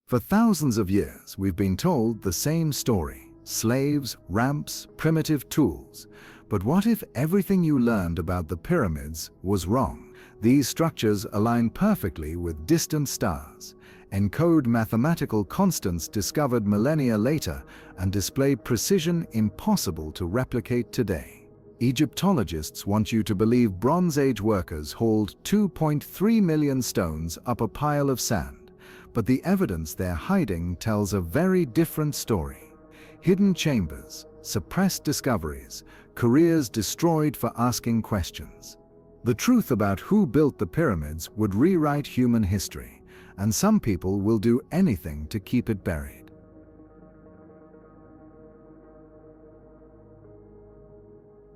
For thousands of years, we've been told the same story: slaves, ramps, primitive tools. But what if everything you learned about the pyramids was wrong? These structures align perfectly with distant stars, encode mathematical constants discovered millennia later, and display precision impossible to replicate today. Egyptologists want you to believe Bronze Age workers hauled 2.3 million stones up a pile of sand, but the evidence they're hiding tells a very different story. Hidden chambers, suppressed discoveries, careers destroyed for asking questions. The truth about who built the pyramids would rewrite human history, and some people will do anything to keep it buried.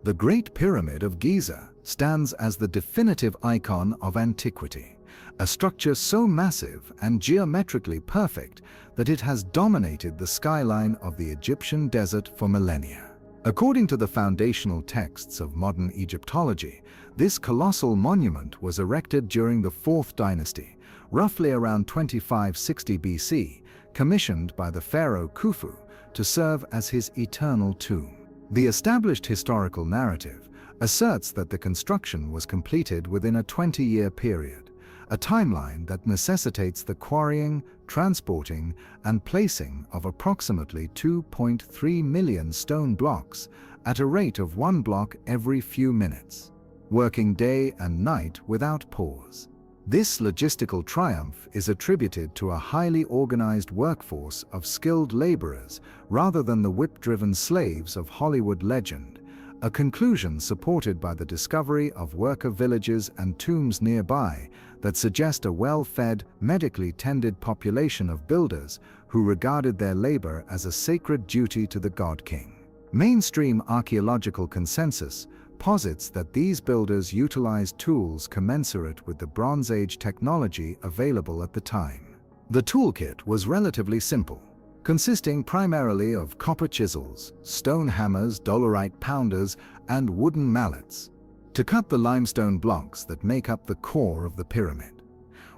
The Great Pyramid of Giza stands as the definitive icon of antiquity, a structure so massive and geometrically perfect that it has dominated the skyline of the Egyptian desert for millennia. According to the foundational texts of modern Egyptology, this colossal monument was erected during the 4th dynasty, roughly around 2560 BC, commissioned by the pharaoh Khufu to serve as his eternal tomb. The established historical narrative asserts that the construction was completed within a 20-year period, a timeline that necessitates the quarrying, transporting, and placing of approximately 2.3 million stone blocks at a rate of 1 block every few minutes, working day and night without pause. This logistical triumph is attributed to a highly organized workforce of skilled laborers rather than the whip-driven slaves of Hollywood legend, a conclusion supported by the discovery of worker villages and tombs nearby that suggest a well-fed, medically tended population of builders who regarded their labor as a sacred duty to the god-king. Mainstream archaeological consensus posits that these builders utilized tools commensurate with the Bronze Age technology available at the time. The toolkit was relatively simple, consisting primarily of copper chisels, stone hammers, dolerite pounders, and wooden mallets to cut the limestone blocks that make up the core of the pyramid.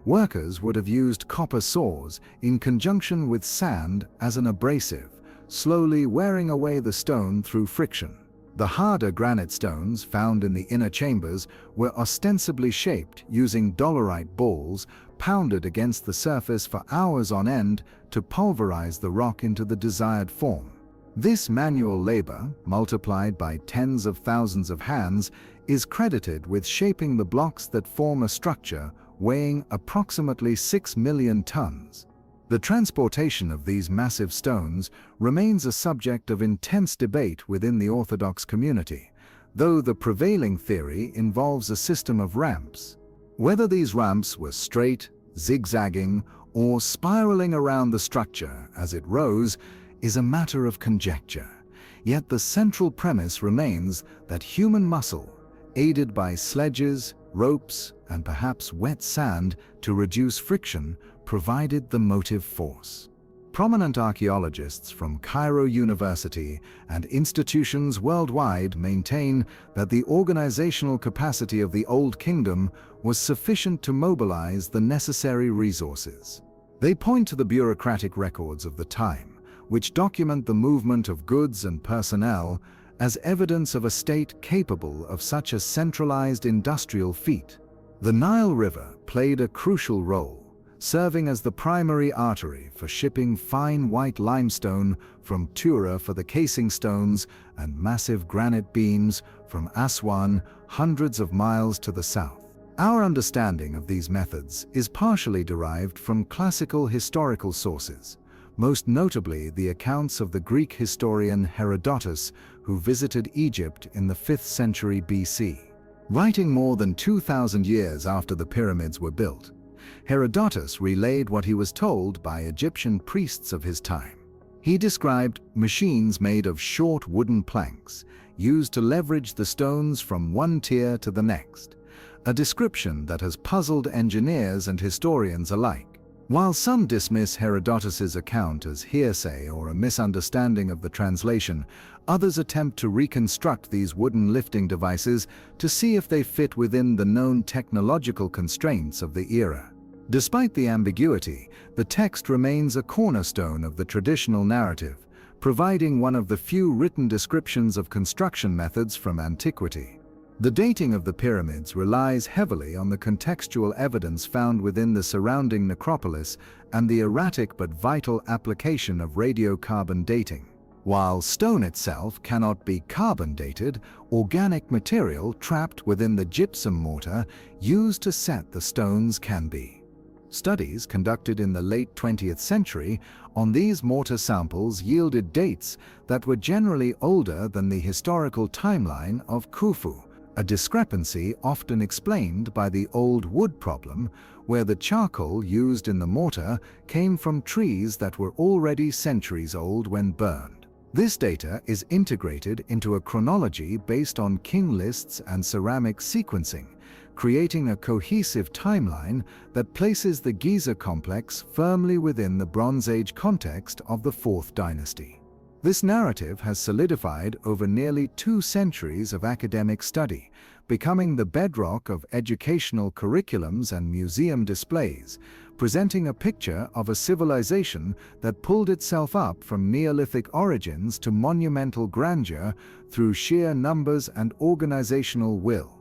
Workers would have used copper saws in conjunction with sand as an abrasive, slowly wearing away the stone through friction. The harder granite stones found in the inner chambers were ostensibly shaped using dolerite balls pounded against the surface for hours on end to pulverize the rock into the desired form. This manual labor, multiplied by tens of thousands of hands, is credited with shaping the blocks that form a structure weighing approximately 6 million tons. The transportation of these massive stones remains a subject of intense debate within the Orthodox community, though the prevailing theory involves a system of ramps. Whether these ramps were straight, zigzagging, or spiraling around the structure as it rose is a matter of conjecture. Yet the central premise remains that human muscle, aided by sledges, ropes, and perhaps wet sand to reduce friction, provided the motive force. Prominent archaeologists from Cairo University and institutions worldwide maintain that the organizational capacity of the Old Kingdom was sufficient to mobilize the necessary resources. They point to the bureaucratic records of the time, which document the movement of goods and personnel as evidence of a state capable of such a centralized industrial feat. The Nile River played a crucial role, serving as the primary artery for shipping fine white limestone from Tura for the casing stones and massive granite beams from Aswan, hundreds of miles to the south. Our understanding of these methods is partially derived from classical historical sources, most notably the accounts of the Greek historian Herodotus, who visited Egypt in the 5th century BC. Writing more than 2,000 years after the pyramids were built, Herodotus relayed what he was told by Egyptian priests of his time. He described machines made of short wooden planks, used to leverage the stones from one tier to the next, a description that has puzzled engineers and historians alike. While some dismiss Herodotus's account as hearsay or a misunderstanding of the translation, others attempt to reconstruct these wooden lifting devices to see if they fit within the known technological constraints of the era. Despite the ambiguity, the text remains a cornerstone of the traditional narrative, providing one of the few written descriptions of construction methods from antiquity. The dating of the pyramids relies heavily on the contextual evidence found within the surrounding necropolis and the erratic but vital application of radiocarbon dating. While stone itself cannot be carbon dated, organic material trapped within the gypsum mortar used to set the stones can be. Studies conducted in the late 20th century on these mortar samples yielded dates that were generally older than the historical timeline of Khufu, a discrepancy often explained by the old wood problem, where the charcoal used in the mortar came from trees that were already centuries old when burned. This data is integrated into a chronology based on king lists and ceramic sequencing, creating a cohesive timeline that places the Giza complex firmly within the Bronze Age context of the 4th dynasty. This narrative has solidified over nearly 2 centuries of academic study, becoming the bedrock of educational curriculums and museum displays, presenting a picture of a civilization that pulled itself up from Neolithic origins to monumental grandeur through sheer numbers and organizational will.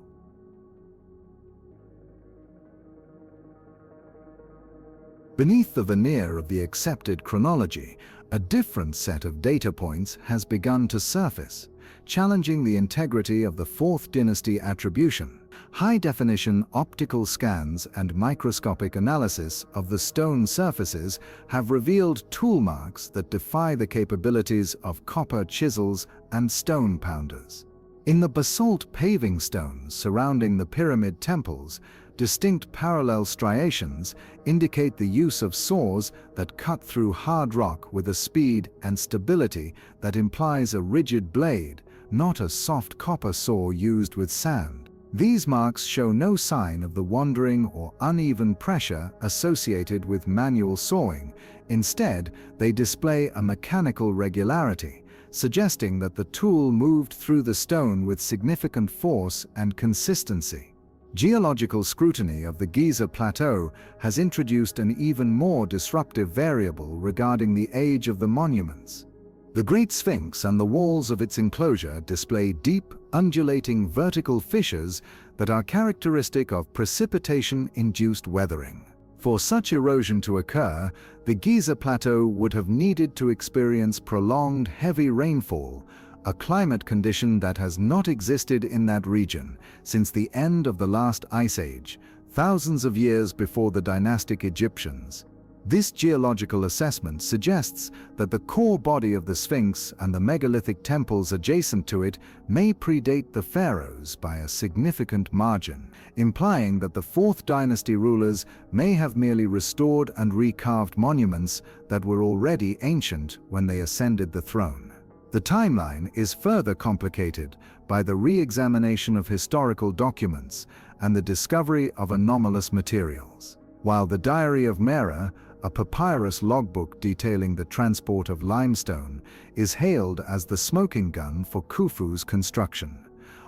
Beneath the veneer of the accepted chronology, a different set of data points has begun to surface, challenging the integrity of the 4th dynasty attribution. High-definition optical scans and microscopic analysis of the stone surfaces have revealed tool marks that defy the capabilities of copper chisels and stone pounders. In the basalt paving stones surrounding the pyramid temples, distinct parallel striations indicate the use of saws that cut through hard rock with a speed and stability that implies a rigid blade, not a soft copper saw used with sand. These marks show no sign of the wandering or uneven pressure associated with manual sawing. Instead, they display a mechanical regularity, suggesting that the tool moved through the stone with significant force and consistency. Geological scrutiny of the Giza Plateau has introduced an even more disruptive variable regarding the age of the monuments. The Great Sphinx and the walls of its enclosure display deep, undulating vertical fissures that are characteristic of precipitation-induced weathering. For such erosion to occur, the Giza Plateau would have needed to experience prolonged heavy rainfall, a climate condition that has not existed in that region since the end of the last ice age, thousands of years before the dynastic Egyptians. This geological assessment suggests that the core body of the Sphinx and the megalithic temples adjacent to it may predate the pharaohs by a significant margin, implying that the 4th dynasty rulers may have merely restored and recarved monuments that were already ancient when they ascended the throne. The timeline is further complicated by the re-examination of historical documents and the discovery of anomalous materials. While the Diary of Mera, a papyrus logbook detailing the transport of limestone, is hailed as the smoking gun for Khufu's construction,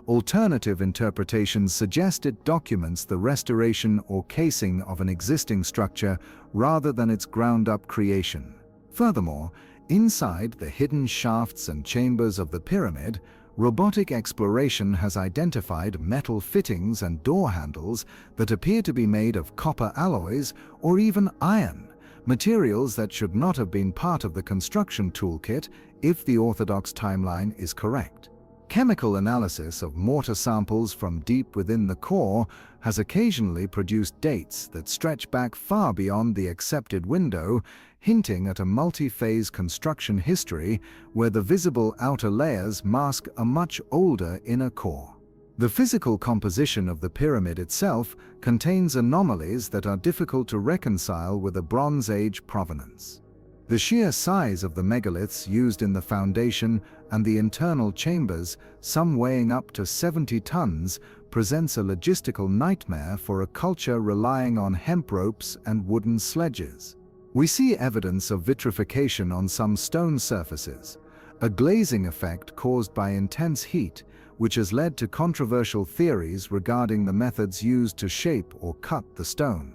alternative interpretations suggest it documents the restoration or casing of an existing structure rather than its ground-up creation. Furthermore, inside the hidden shafts and chambers of the pyramid, robotic exploration has identified metal fittings and door handles that appear to be made of copper alloys or even iron, materials that should not have been part of the construction toolkit if the orthodox timeline is correct. Chemical analysis of mortar samples from deep within the core has occasionally produced dates that stretch back far beyond the accepted window, hinting at a multi-phase construction history where the visible outer layers mask a much older inner core. The physical composition of the pyramid itself contains anomalies that are difficult to reconcile with a Bronze Age provenance. The sheer size of the megaliths used in the foundation and the internal chambers, some weighing up to 70 tons, presents a logistical nightmare for a culture relying on hemp ropes and wooden sledges. We see evidence of vitrification on some stone surfaces, a glazing effect caused by intense heat, which has led to controversial theories regarding the methods used to shape or cut the stone.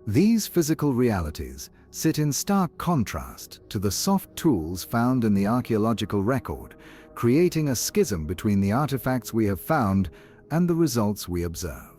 These physical realities sit in stark contrast to the soft tools found in the archaeological record, creating a schism between the artifacts we have found and the results we observe.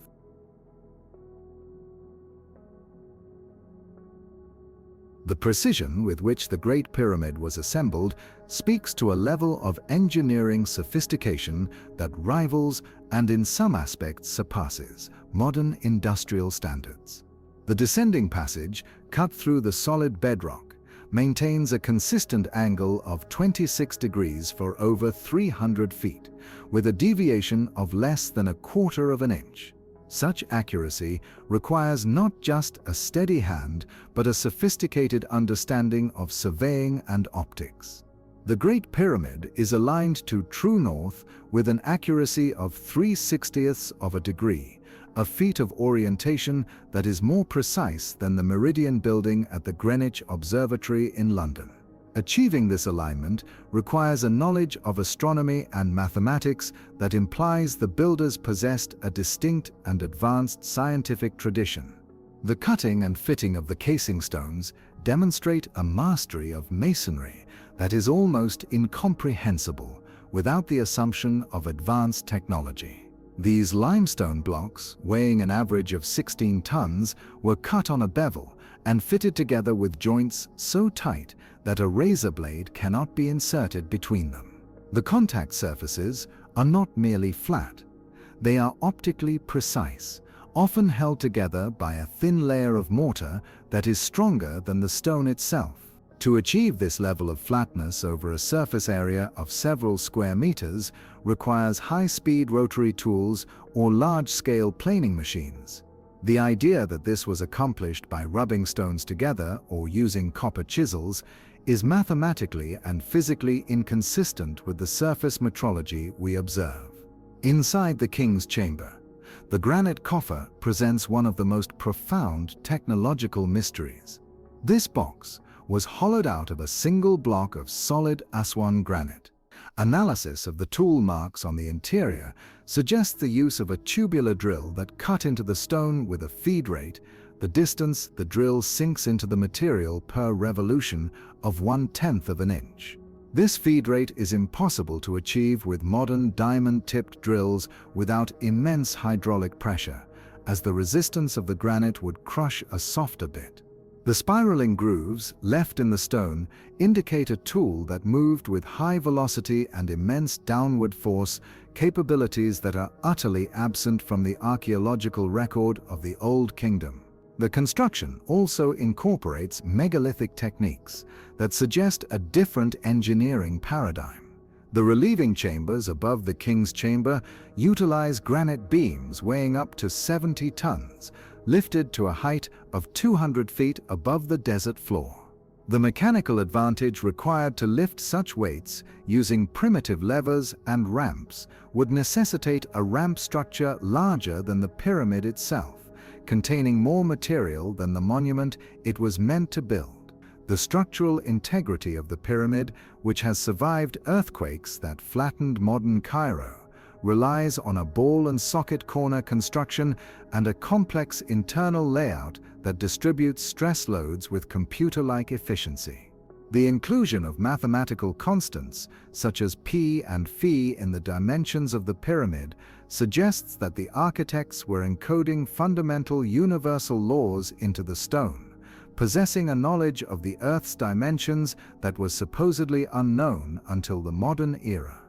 The precision with which the Great Pyramid was assembled speaks to a level of engineering sophistication that rivals and in some aspects surpasses modern industrial standards. The descending passage, cut through the solid bedrock, maintains a consistent angle of 26 degrees for over 300 feet, with a deviation of less than 1/4 of an inch. Such accuracy requires not just a steady hand, but a sophisticated understanding of surveying and optics. The Great Pyramid is aligned to true north with an accuracy of 3/60ths of a degree, a feat of orientation that is more precise than the Meridian building at the Greenwich Observatory in London. Achieving this alignment requires a knowledge of astronomy and mathematics that implies the builders possessed a distinct and advanced scientific tradition. The cutting and fitting of the casing stones demonstrate a mastery of masonry that is almost incomprehensible without the assumption of advanced technology. These limestone blocks, weighing an average of 16 tons, were cut on a bevel and fitted together with joints so tight that a razor blade cannot be inserted between them. The contact surfaces are not merely flat, they are optically precise, often held together by a thin layer of mortar that is stronger than the stone itself. To achieve this level of flatness over a surface area of several square meters requires high-speed rotary tools or large-scale planing machines. The idea that this was accomplished by rubbing stones together or using copper chisels is mathematically and physically inconsistent with the surface metrology we observe. Inside the king's chamber, the granite coffer presents one of the most profound technological mysteries. This box was hollowed out of a single block of solid Aswan granite. Analysis of the tool marks on the interior suggests the use of a tubular drill that cut into the stone with a feed rate, the distance the drill sinks into the material per revolution, of 1/10 of an inch. This feed rate is impossible to achieve with modern diamond-tipped drills without immense hydraulic pressure, as the resistance of the granite would crush a softer bit. The spiraling grooves left in the stone indicate a tool that moved with high velocity and immense downward force, capabilities that are utterly absent from the archaeological record of the Old Kingdom. The construction also incorporates megalithic techniques that suggest a different engineering paradigm. The relieving chambers above the king's chamber utilize granite beams weighing up to 70 tons, lifted to a height of 200 feet above the desert floor. The mechanical advantage required to lift such weights using primitive levers and ramps would necessitate a ramp structure larger than the pyramid itself, containing more material than the monument it was meant to build. The structural integrity of the pyramid, which has survived earthquakes that flattened modern Cairo, relies on a ball and socket corner construction and a complex internal layout that distributes stress loads with computer-like efficiency. The inclusion of mathematical constants, such as p and phi in the dimensions of the pyramid, suggests that the architects were encoding fundamental universal laws into the stone, possessing a knowledge of the Earth's dimensions that was supposedly unknown until the modern era.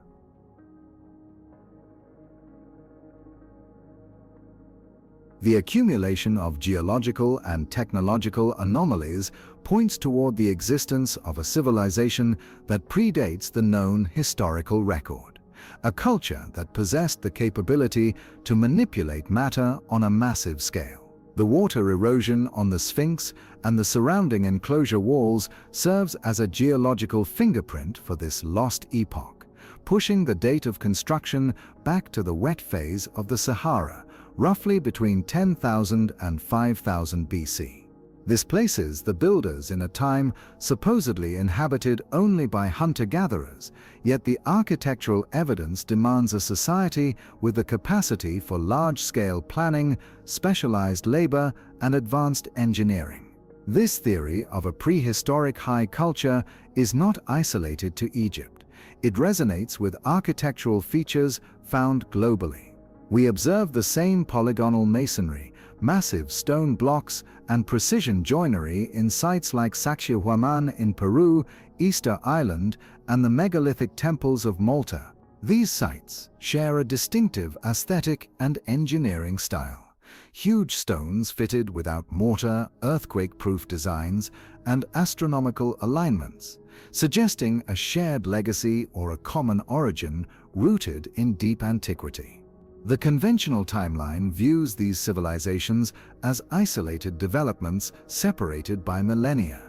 The accumulation of geological and technological anomalies points toward the existence of a civilization that predates the known historical record, a culture that possessed the capability to manipulate matter on a massive scale. The water erosion on the Sphinx and the surrounding enclosure walls serves as a geological fingerprint for this lost epoch, pushing the date of construction back to the wet phase of the Sahara, roughly between 10,000 and 5,000 BC. This places the builders in a time supposedly inhabited only by hunter-gatherers, yet the architectural evidence demands a society with the capacity for large-scale planning, specialized labor, and advanced engineering. This theory of a prehistoric high culture is not isolated to Egypt. It resonates with architectural features found globally. We observe the same polygonal masonry, massive stone blocks, and precision joinery in sites like Sacsayhuaman in Peru, Easter Island, and the megalithic temples of Malta. These sites share a distinctive aesthetic and engineering style. Huge stones fitted without mortar, earthquake-proof designs, and astronomical alignments, suggesting a shared legacy or a common origin rooted in deep antiquity. The conventional timeline views these civilizations as isolated developments separated by millennia,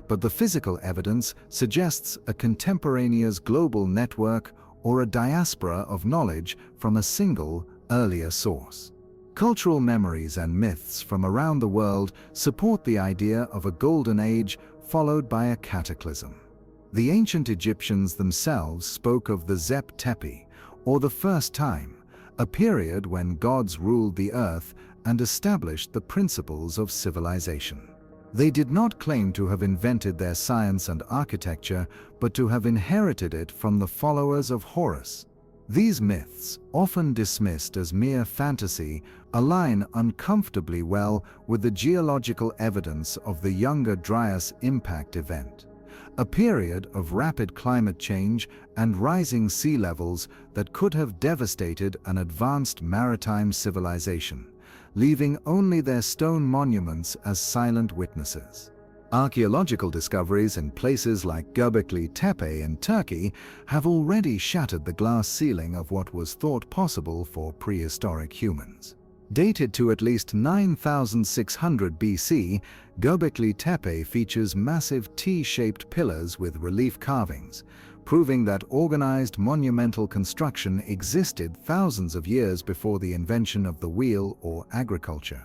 but the physical evidence suggests a contemporaneous global network or a diaspora of knowledge from a single, earlier source. Cultural memories and myths from around the world support the idea of a golden age followed by a cataclysm. The ancient Egyptians themselves spoke of the Zep Tepi, or the first time, a period when gods ruled the earth and established the principles of civilization. They did not claim to have invented their science and architecture, but to have inherited it from the followers of Horus. These myths, often dismissed as mere fantasy, align uncomfortably well with the geological evidence of the Younger Dryas impact event, a period of rapid climate change and rising sea levels that could have devastated an advanced maritime civilization, leaving only their stone monuments as silent witnesses. Archaeological discoveries in places like Göbekli Tepe in Turkey have already shattered the glass ceiling of what was thought possible for prehistoric humans. Dated to at least 9,600 BC, Göbekli Tepe features massive T-shaped pillars with relief carvings, proving that organized monumental construction existed thousands of years before the invention of the wheel or agriculture.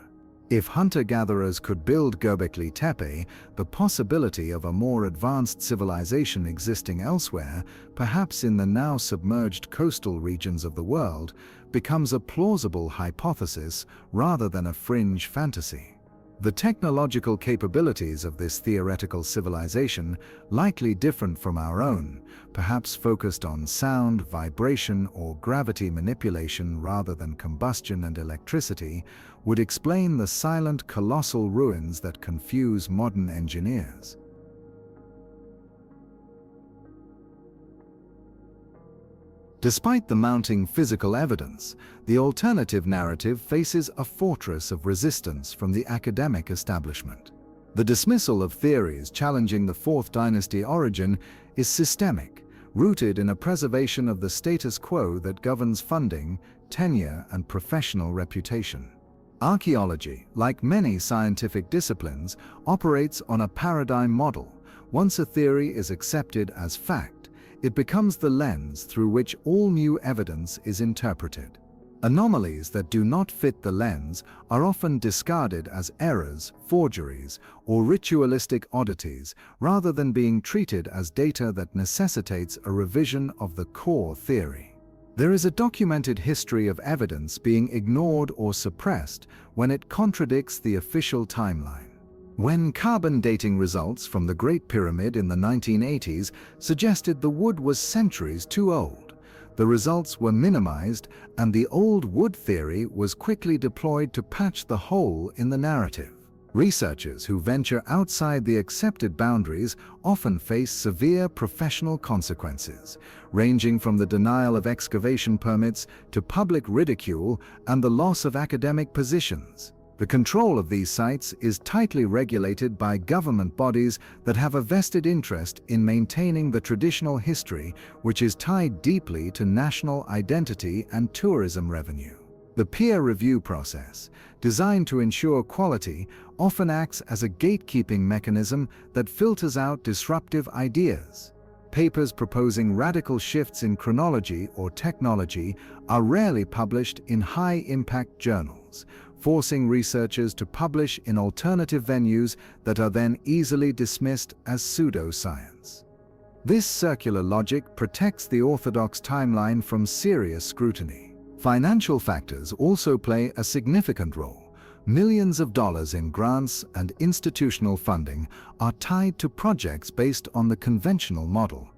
If hunter-gatherers could build Göbekli Tepe, the possibility of a more advanced civilization existing elsewhere, perhaps in the now submerged coastal regions of the world, becomes a plausible hypothesis rather than a fringe fantasy. The technological capabilities of this theoretical civilization, likely different from our own, perhaps focused on sound, vibration, or gravity manipulation rather than combustion and electricity, would explain the silent colossal ruins that confuse modern engineers. Despite the mounting physical evidence, the alternative narrative faces a fortress of resistance from the academic establishment. The dismissal of theories challenging the Fourth Dynasty origin is systemic, rooted in a preservation of the status quo that governs funding, tenure, and professional reputation. Archaeology, like many scientific disciplines, operates on a paradigm model. Once a theory is accepted as fact, it becomes the lens through which all new evidence is interpreted. Anomalies that do not fit the lens are often discarded as errors, forgeries, or ritualistic oddities, rather than being treated as data that necessitates a revision of the core theory. There is a documented history of evidence being ignored or suppressed when it contradicts the official timeline. When carbon dating results from the Great Pyramid in the 1980s suggested the wood was centuries too old, the results were minimized and the old wood theory was quickly deployed to patch the hole in the narrative. Researchers who venture outside the accepted boundaries often face severe professional consequences, ranging from the denial of excavation permits to public ridicule and the loss of academic positions. The control of these sites is tightly regulated by government bodies that have a vested interest in maintaining the traditional history, which is tied deeply to national identity and tourism revenue. The peer review process, designed to ensure quality, often acts as a gatekeeping mechanism that filters out disruptive ideas. Papers proposing radical shifts in chronology or technology are rarely published in high-impact journals, forcing researchers to publish in alternative venues that are then easily dismissed as pseudoscience. This circular logic protects the orthodox timeline from serious scrutiny. Financial factors also play a significant role. Millions of dollars in grants and institutional funding are tied to projects based on the conventional model.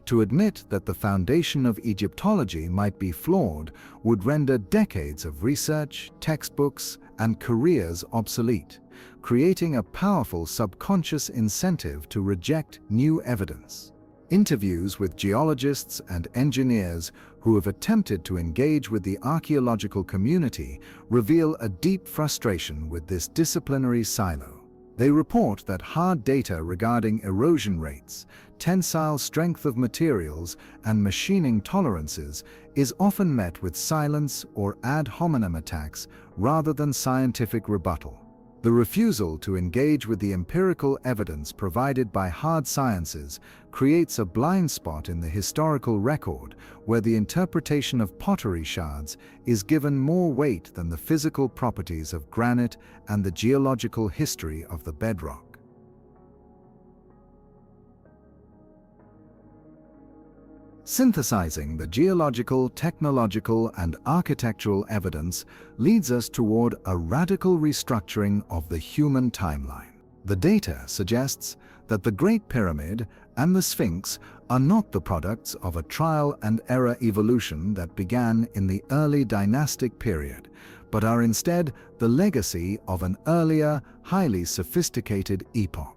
To admit that the foundation of Egyptology might be flawed would render decades of research, textbooks, and careers obsolete, creating a powerful subconscious incentive to reject new evidence. Interviews with geologists and engineers who have attempted to engage with the archaeological community reveal a deep frustration with this disciplinary silo. They report that hard data regarding erosion rates, tensile strength of materials, and machining tolerances is often met with silence or ad hominem attacks rather than scientific rebuttal. The refusal to engage with the empirical evidence provided by hard sciences creates a blind spot in the historical record where the interpretation of pottery shards is given more weight than the physical properties of granite and the geological history of the bedrock. Synthesizing the geological, technological, and architectural evidence leads us toward a radical restructuring of the human timeline. The data suggests that the Great Pyramid and the Sphinx are not the products of a trial-and-error evolution that began in the early dynastic period, but are instead the legacy of an earlier, highly sophisticated epoch.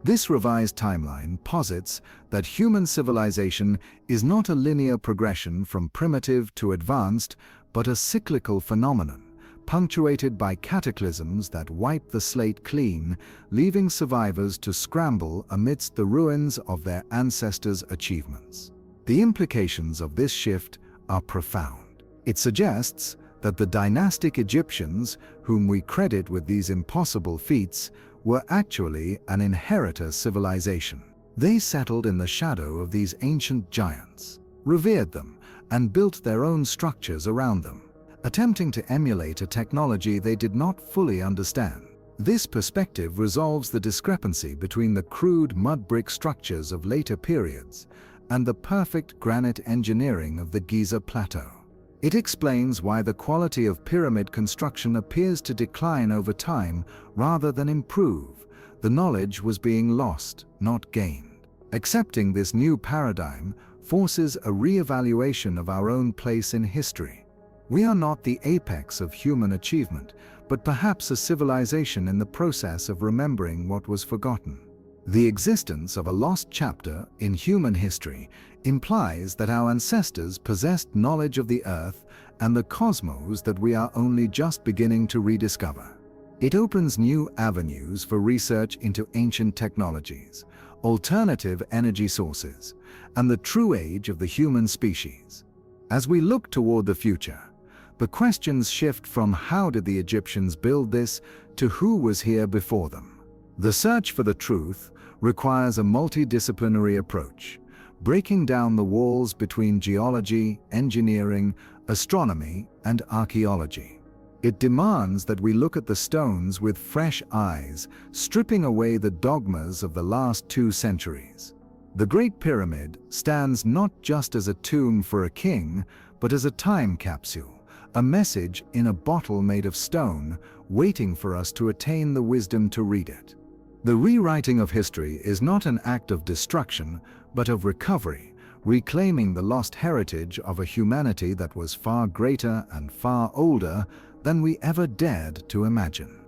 This revised timeline posits that human civilization is not a linear progression from primitive to advanced, but a cyclical phenomenon, punctuated by cataclysms that wipe the slate clean, leaving survivors to scramble amidst the ruins of their ancestors' achievements. The implications of this shift are profound. It suggests that the dynastic Egyptians, whom we credit with these impossible feats, were actually an inheritor civilization. They settled in the shadow of these ancient giants, revered them, and built their own structures around them, attempting to emulate a technology they did not fully understand. This perspective resolves the discrepancy between the crude mud brick structures of later periods and the perfect granite engineering of the Giza Plateau. It explains why the quality of pyramid construction appears to decline over time rather than improve. The knowledge was being lost, not gained. Accepting this new paradigm forces a re-evaluation of our own place in history. We are not the apex of human achievement, but perhaps a civilization in the process of remembering what was forgotten. The existence of a lost chapter in human history implies that our ancestors possessed knowledge of the Earth and the cosmos that we are only just beginning to rediscover. It opens new avenues for research into ancient technologies, alternative energy sources, and the true age of the human species. As we look toward the future, the questions shift from how did the Egyptians build this to who was here before them. The search for the truth requires a multidisciplinary approach, breaking down the walls between geology, engineering, astronomy, and archaeology. It demands that we look at the stones with fresh eyes, stripping away the dogmas of the last 2 centuries. The Great Pyramid stands not just as a tomb for a king, but as a time capsule, a message in a bottle made of stone, waiting for us to attain the wisdom to read it. The rewriting of history is not an act of destruction, but of recovery, reclaiming the lost heritage of a humanity that was far greater and far older than we ever dared to imagine.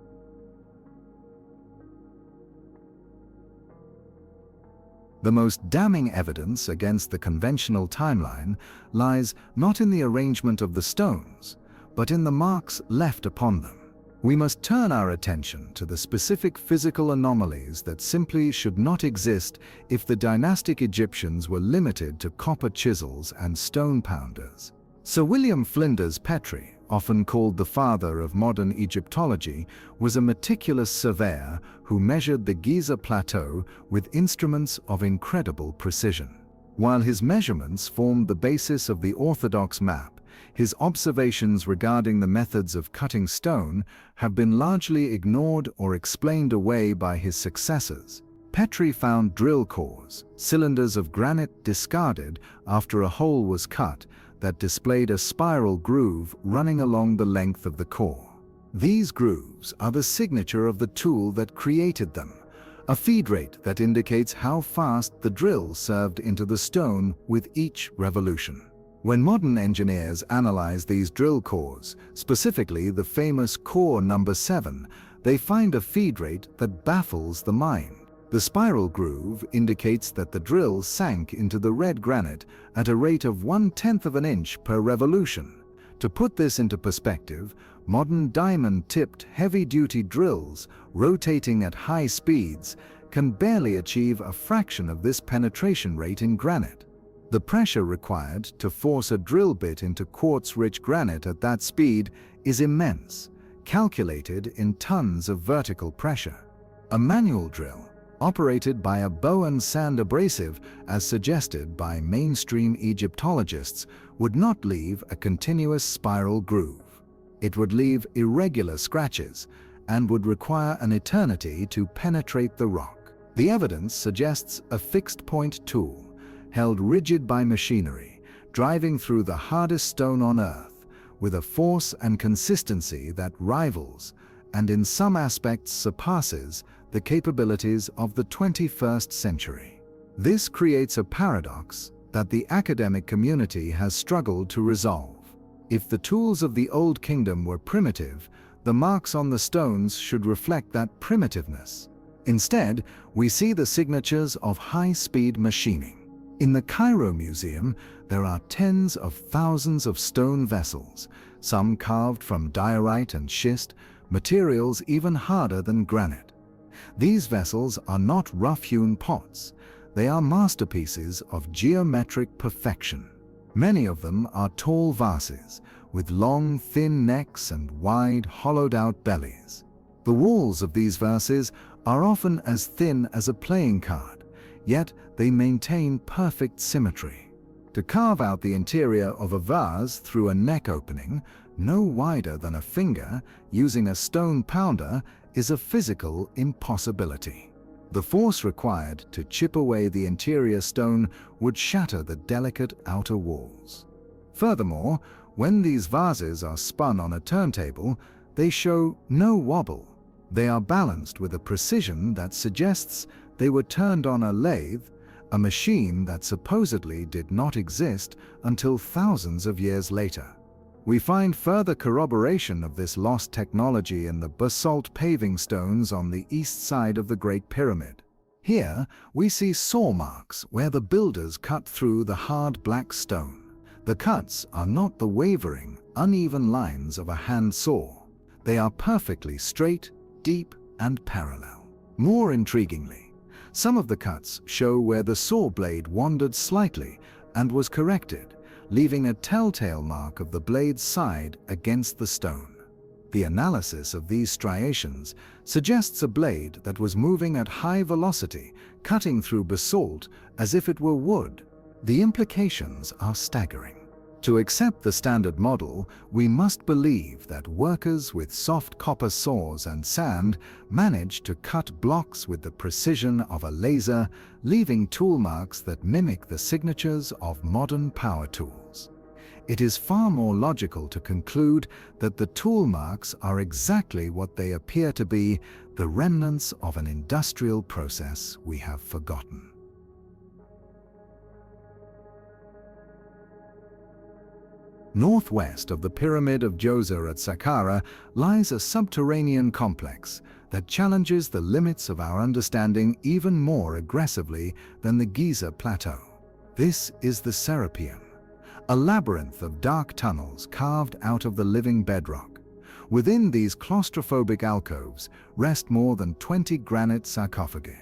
The most damning evidence against the conventional timeline lies not in the arrangement of the stones, but in the marks left upon them. We must turn our attention to the specific physical anomalies that simply should not exist if the dynastic Egyptians were limited to copper chisels and stone pounders. Sir William Flinders Petrie, often called the father of modern Egyptology, was a meticulous surveyor who measured the Giza Plateau with instruments of incredible precision. While his measurements formed the basis of the orthodox map, His observations regarding the methods of cutting stone have been largely ignored or explained away by his successors. Petrie found drill cores, cylinders of granite discarded after a hole was cut, that displayed a spiral groove running along the length of the core. These grooves are the signature of the tool that created them, a feed rate that indicates how fast the drill served into the stone with each revolution. When modern engineers analyze these drill cores, specifically the famous core number 7, they find a feed rate that baffles the mind. The spiral groove indicates that the drill sank into the red granite at a rate of 1/10 of an inch per revolution. To put this into perspective, modern diamond-tipped heavy-duty drills, rotating at high speeds, can barely achieve a fraction of this penetration rate in granite. The pressure required to force a drill bit into quartz-rich granite at that speed is immense, calculated in tons of vertical pressure. A manual drill, operated by a bow and sand abrasive as suggested by mainstream Egyptologists, would not leave a continuous spiral groove. It would leave irregular scratches and would require an eternity to penetrate the rock. The evidence suggests a fixed-point tool, held rigid by machinery, driving through the hardest stone on Earth, with a force and consistency that rivals, and in some aspects surpasses, the capabilities of the 21st century. This creates a paradox that the academic community has struggled to resolve. If the tools of the Old Kingdom were primitive, the marks on the stones should reflect that primitiveness. Instead, we see the signatures of high-speed machining. In the Cairo Museum, there are tens of thousands of stone vessels, some carved from diorite and schist, materials even harder than granite. These vessels are not rough-hewn pots. They are masterpieces of geometric perfection. Many of them are tall vases, with long, thin necks and wide, hollowed-out bellies. The walls of these vases are often as thin as a playing card, yet they maintain perfect symmetry. To carve out the interior of a vase through a neck opening, no wider than a finger, using a stone pounder, is a physical impossibility. The force required to chip away the interior stone would shatter the delicate outer walls. Furthermore, when these vases are spun on a turntable, they show no wobble. They are balanced with a precision that suggests they were turned on a lathe, a machine that supposedly did not exist until thousands of years later. We find further corroboration of this lost technology in the basalt paving stones on the east side of the Great Pyramid. Here, we see saw marks where the builders cut through the hard black stone. The cuts are not the wavering, uneven lines of a hand saw. They are perfectly straight, deep, and parallel. More intriguingly, some of the cuts show where the saw blade wandered slightly and was corrected, leaving a telltale mark of the blade's side against the stone. The analysis of these striations suggests a blade that was moving at high velocity, cutting through basalt as if it were wood. The implications are staggering. To accept the standard model, we must believe that workers with soft copper saws and sand managed to cut blocks with the precision of a laser, leaving tool marks that mimic the signatures of modern power tools. It is far more logical to conclude that the tool marks are exactly what they appear to be, the remnants of an industrial process we have forgotten. Northwest of the Pyramid of Djoser at Saqqara lies a subterranean complex that challenges the limits of our understanding even more aggressively than the Giza Plateau. This is the Serapeum, a labyrinth of dark tunnels carved out of the living bedrock. Within these claustrophobic alcoves rest more than 20 granite sarcophagi.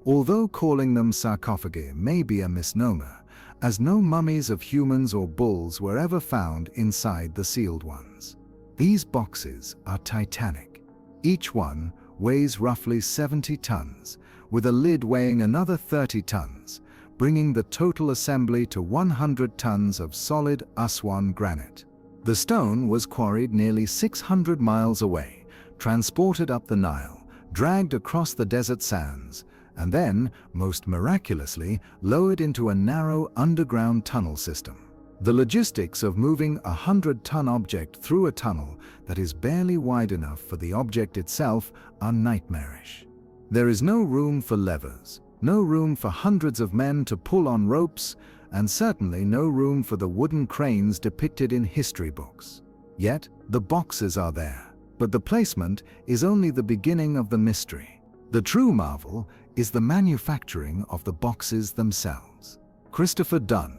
Although calling them sarcophagi may be a misnomer, as no mummies of humans or bulls were ever found inside the sealed ones. These boxes are titanic. Each one weighs roughly 70 tons, with a lid weighing another 30 tons, bringing the total assembly to 100 tons of solid Aswan granite. The stone was quarried nearly 600 miles away, transported up the Nile, dragged across the desert sands, and then, most miraculously, lowered into a narrow underground tunnel system. The logistics of moving a 100-ton object through a tunnel that is barely wide enough for the object itself are nightmarish. There is no room for levers, no room for hundreds of men to pull on ropes, and certainly no room for the wooden cranes depicted in history books. Yet, the boxes are there. But the placement is only the beginning of the mystery. The true marvel is the manufacturing of the boxes themselves. Christopher Dunn,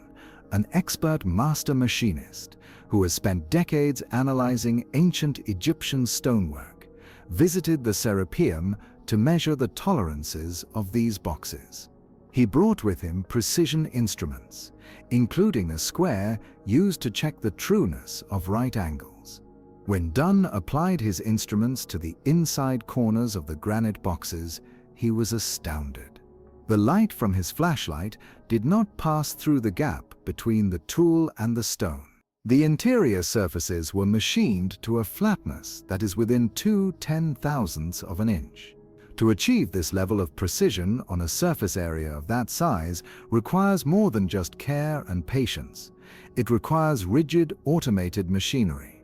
an expert master machinist who has spent decades analyzing ancient Egyptian stonework, visited the Serapeum to measure the tolerances of these boxes. He brought with him precision instruments, including a square used to check the trueness of right angles. When Dunn applied his instruments to the inside corners of the granite boxes, he was astounded. The light from his flashlight did not pass through the gap between the tool and the stone. The interior surfaces were machined to a flatness that is within 2/10,000ths of an inch. To achieve this level of precision on a surface area of that size requires more than just care and patience. It requires rigid, automated machinery.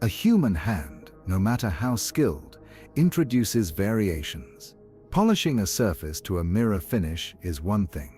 A human hand, no matter how skilled, introduces variations. Polishing a surface to a mirror finish is one thing.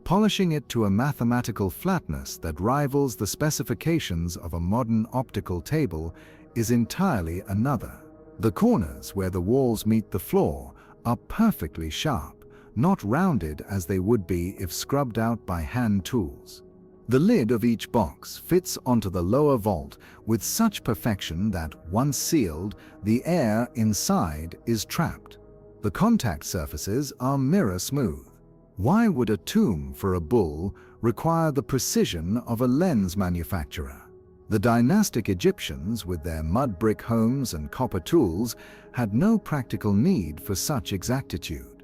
Polishing it to a mathematical flatness that rivals the specifications of a modern optical table is entirely another. The corners where the walls meet the floor are perfectly sharp, not rounded as they would be if scrubbed out by hand tools. The lid of each box fits onto the lower vault with such perfection that, once sealed, the air inside is trapped. The contact surfaces are mirror smooth. Why would a tomb for a bull require the precision of a lens manufacturer? The dynastic Egyptians, with their mud brick homes and copper tools, had no practical need for such exactitude.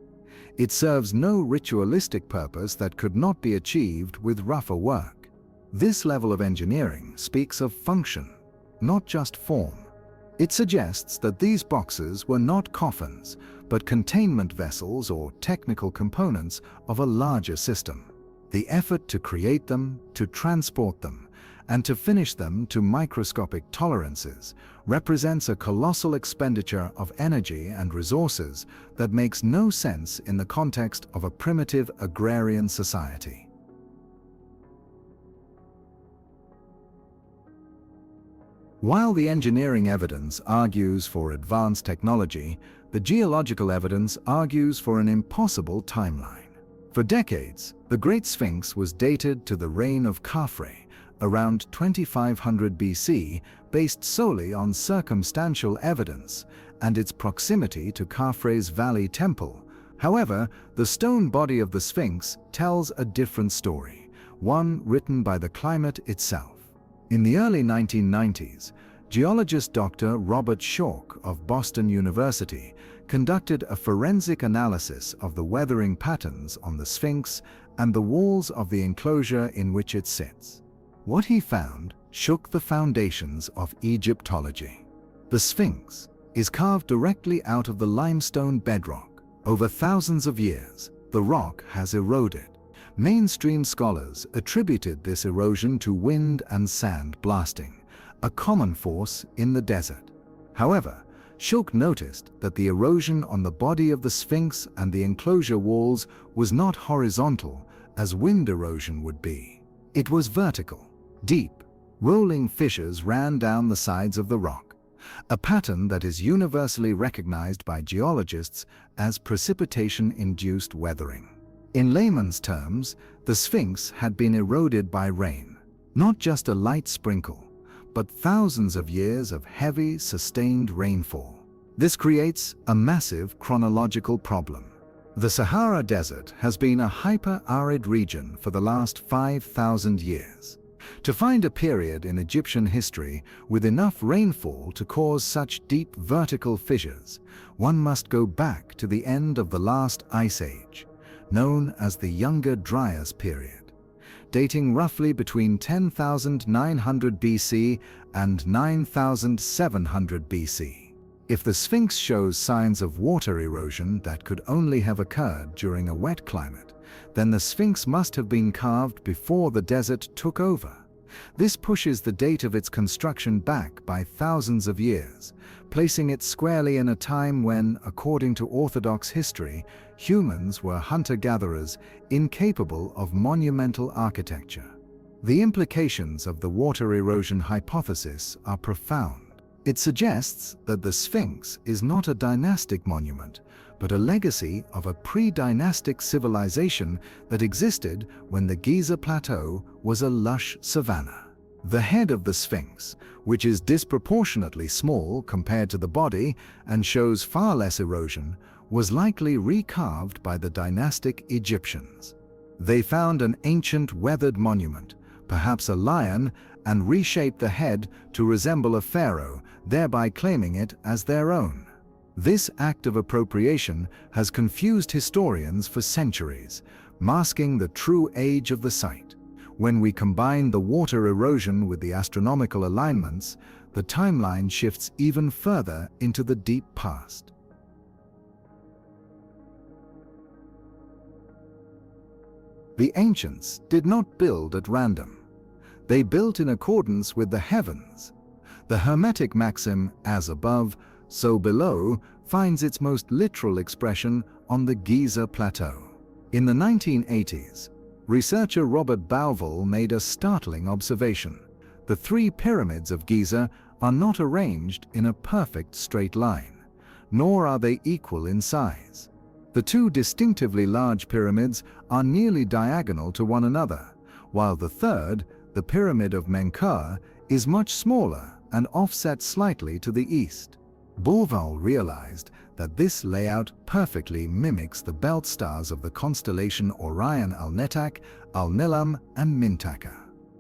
It serves no ritualistic purpose that could not be achieved with rougher work. This level of engineering speaks of function, not just form. It suggests that these boxes were not coffins, but containment vessels or technical components of a larger system. The effort to create them, to transport them, and to finish them to microscopic tolerances represents a colossal expenditure of energy and resources that makes no sense in the context of a primitive agrarian society. While the engineering evidence argues for advanced technology, the geological evidence argues for an impossible timeline. For decades, the Great Sphinx was dated to the reign of Khafre, around 2500 BC, based solely on circumstantial evidence and its proximity to Khafre's Valley Temple. However, the stone body of the Sphinx tells a different story, one written by the climate itself. In the early 1990s, geologist Dr. Robert Schoch of Boston University conducted a forensic analysis of the weathering patterns on the Sphinx and the walls of the enclosure in which it sits. What he found shook the foundations of Egyptology. The Sphinx is carved directly out of the limestone bedrock. Over thousands of years, the rock has eroded. Mainstream scholars attributed this erosion to wind and sand blasting, a common force in the desert. However, Schoch noticed that the erosion on the body of the Sphinx and the enclosure walls was not horizontal as wind erosion would be. It was vertical. Deep, rolling fissures ran down the sides of the rock, a pattern that is universally recognized by geologists as precipitation-induced weathering. In layman's terms, the Sphinx had been eroded by rain, not just a light sprinkle, but thousands of years of heavy, sustained rainfall. This creates a massive chronological problem. The Sahara Desert has been a hyper-arid region for the last 5,000 years. To find a period in Egyptian history with enough rainfall to cause such deep vertical fissures, one must go back to the end of the last ice age, known as the Younger Dryas period, dating roughly between 10,900 BC and 9700 BC. If the Sphinx shows signs of water erosion that could only have occurred during a wet climate, then the Sphinx must have been carved before the desert took over. This pushes the date of its construction back by thousands of years, placing it squarely in a time when, according to Orthodox history, humans were hunter-gatherers incapable of monumental architecture. The implications of the water erosion hypothesis are profound. It suggests that the Sphinx is not a dynastic monument, but a legacy of a pre-dynastic civilization that existed when the Giza Plateau was a lush savanna. The head of the Sphinx, which is disproportionately small compared to the body and shows far less erosion, was likely recarved by the dynastic Egyptians. They found an ancient weathered monument, perhaps a lion, and reshaped the head to resemble a pharaoh, thereby claiming it as their own. This act of appropriation has confused historians for centuries, masking the true age of the site. When we combine the water erosion with the astronomical alignments, the timeline shifts even further into the deep past. The ancients did not build at random. They built in accordance with the heavens. The Hermetic maxim, as above, so below, finds its most literal expression on the Giza Plateau. In the 1980s, researcher Robert Bauval made a startling observation. The three pyramids of Giza are not arranged in a perfect straight line, nor are they equal in size. The two distinctively large pyramids are nearly diagonal to one another, while the third, the Pyramid of Menkaure, is much smaller and offset slightly to the east. Bauval realized that this layout perfectly mimics the belt stars of the constellation Orion Alnitak, Alnilam, and Mintaka.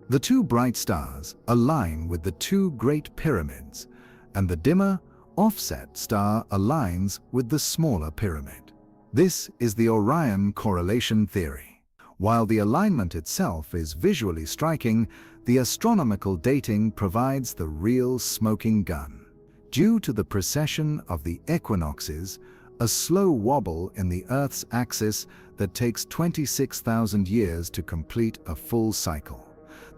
The two bright stars align with the two great pyramids, and the dimmer, offset star aligns with the smaller pyramid. This is the Orion correlation theory. While the alignment itself is visually striking, the astronomical dating provides the real smoking gun. Due to the precession of the equinoxes, a slow wobble in the Earth's axis that takes 26,000 years to complete a full cycle,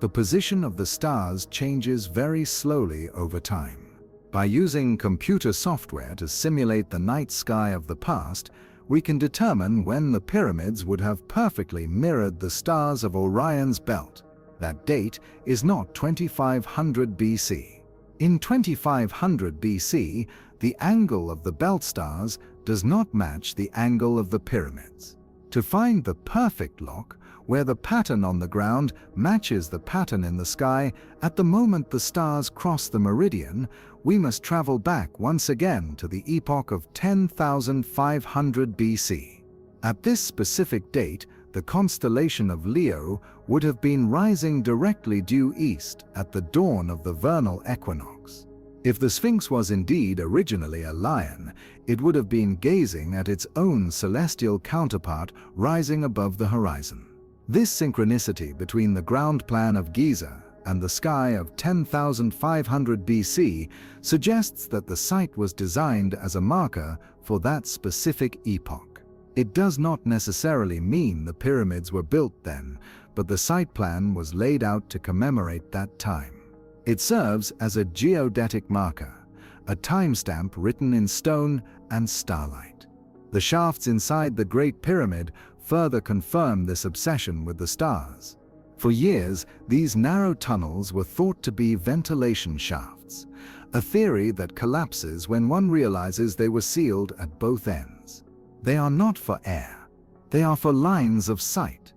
the position of the stars changes very slowly over time. By using computer software to simulate the night sky of the past, we can determine when the pyramids would have perfectly mirrored the stars of Orion's belt. That date is not 2500 BC. In 2500 BC, the angle of the belt stars does not match the angle of the pyramids. To find the perfect lock, where the pattern on the ground matches the pattern in the sky at the moment the stars cross the meridian, we must travel back once again to the epoch of 10,500 BC. At this specific date, the constellation of Leo would have been rising directly due east at the dawn of the vernal equinox. If the Sphinx was indeed originally a lion, it would have been gazing at its own celestial counterpart rising above the horizon. This synchronicity between the ground plan of Giza and the sky of 10,500 BC suggests that the site was designed as a marker for that specific epoch. It does not necessarily mean the pyramids were built then, but the site plan was laid out to commemorate that time. It serves as a geodetic marker, a timestamp written in stone and starlight. The shafts inside the Great Pyramid further confirm this obsession with the stars. For years, these narrow tunnels were thought to be ventilation shafts, a theory that collapses when one realizes they were sealed at both ends. They are not for air. They are for lines of sight.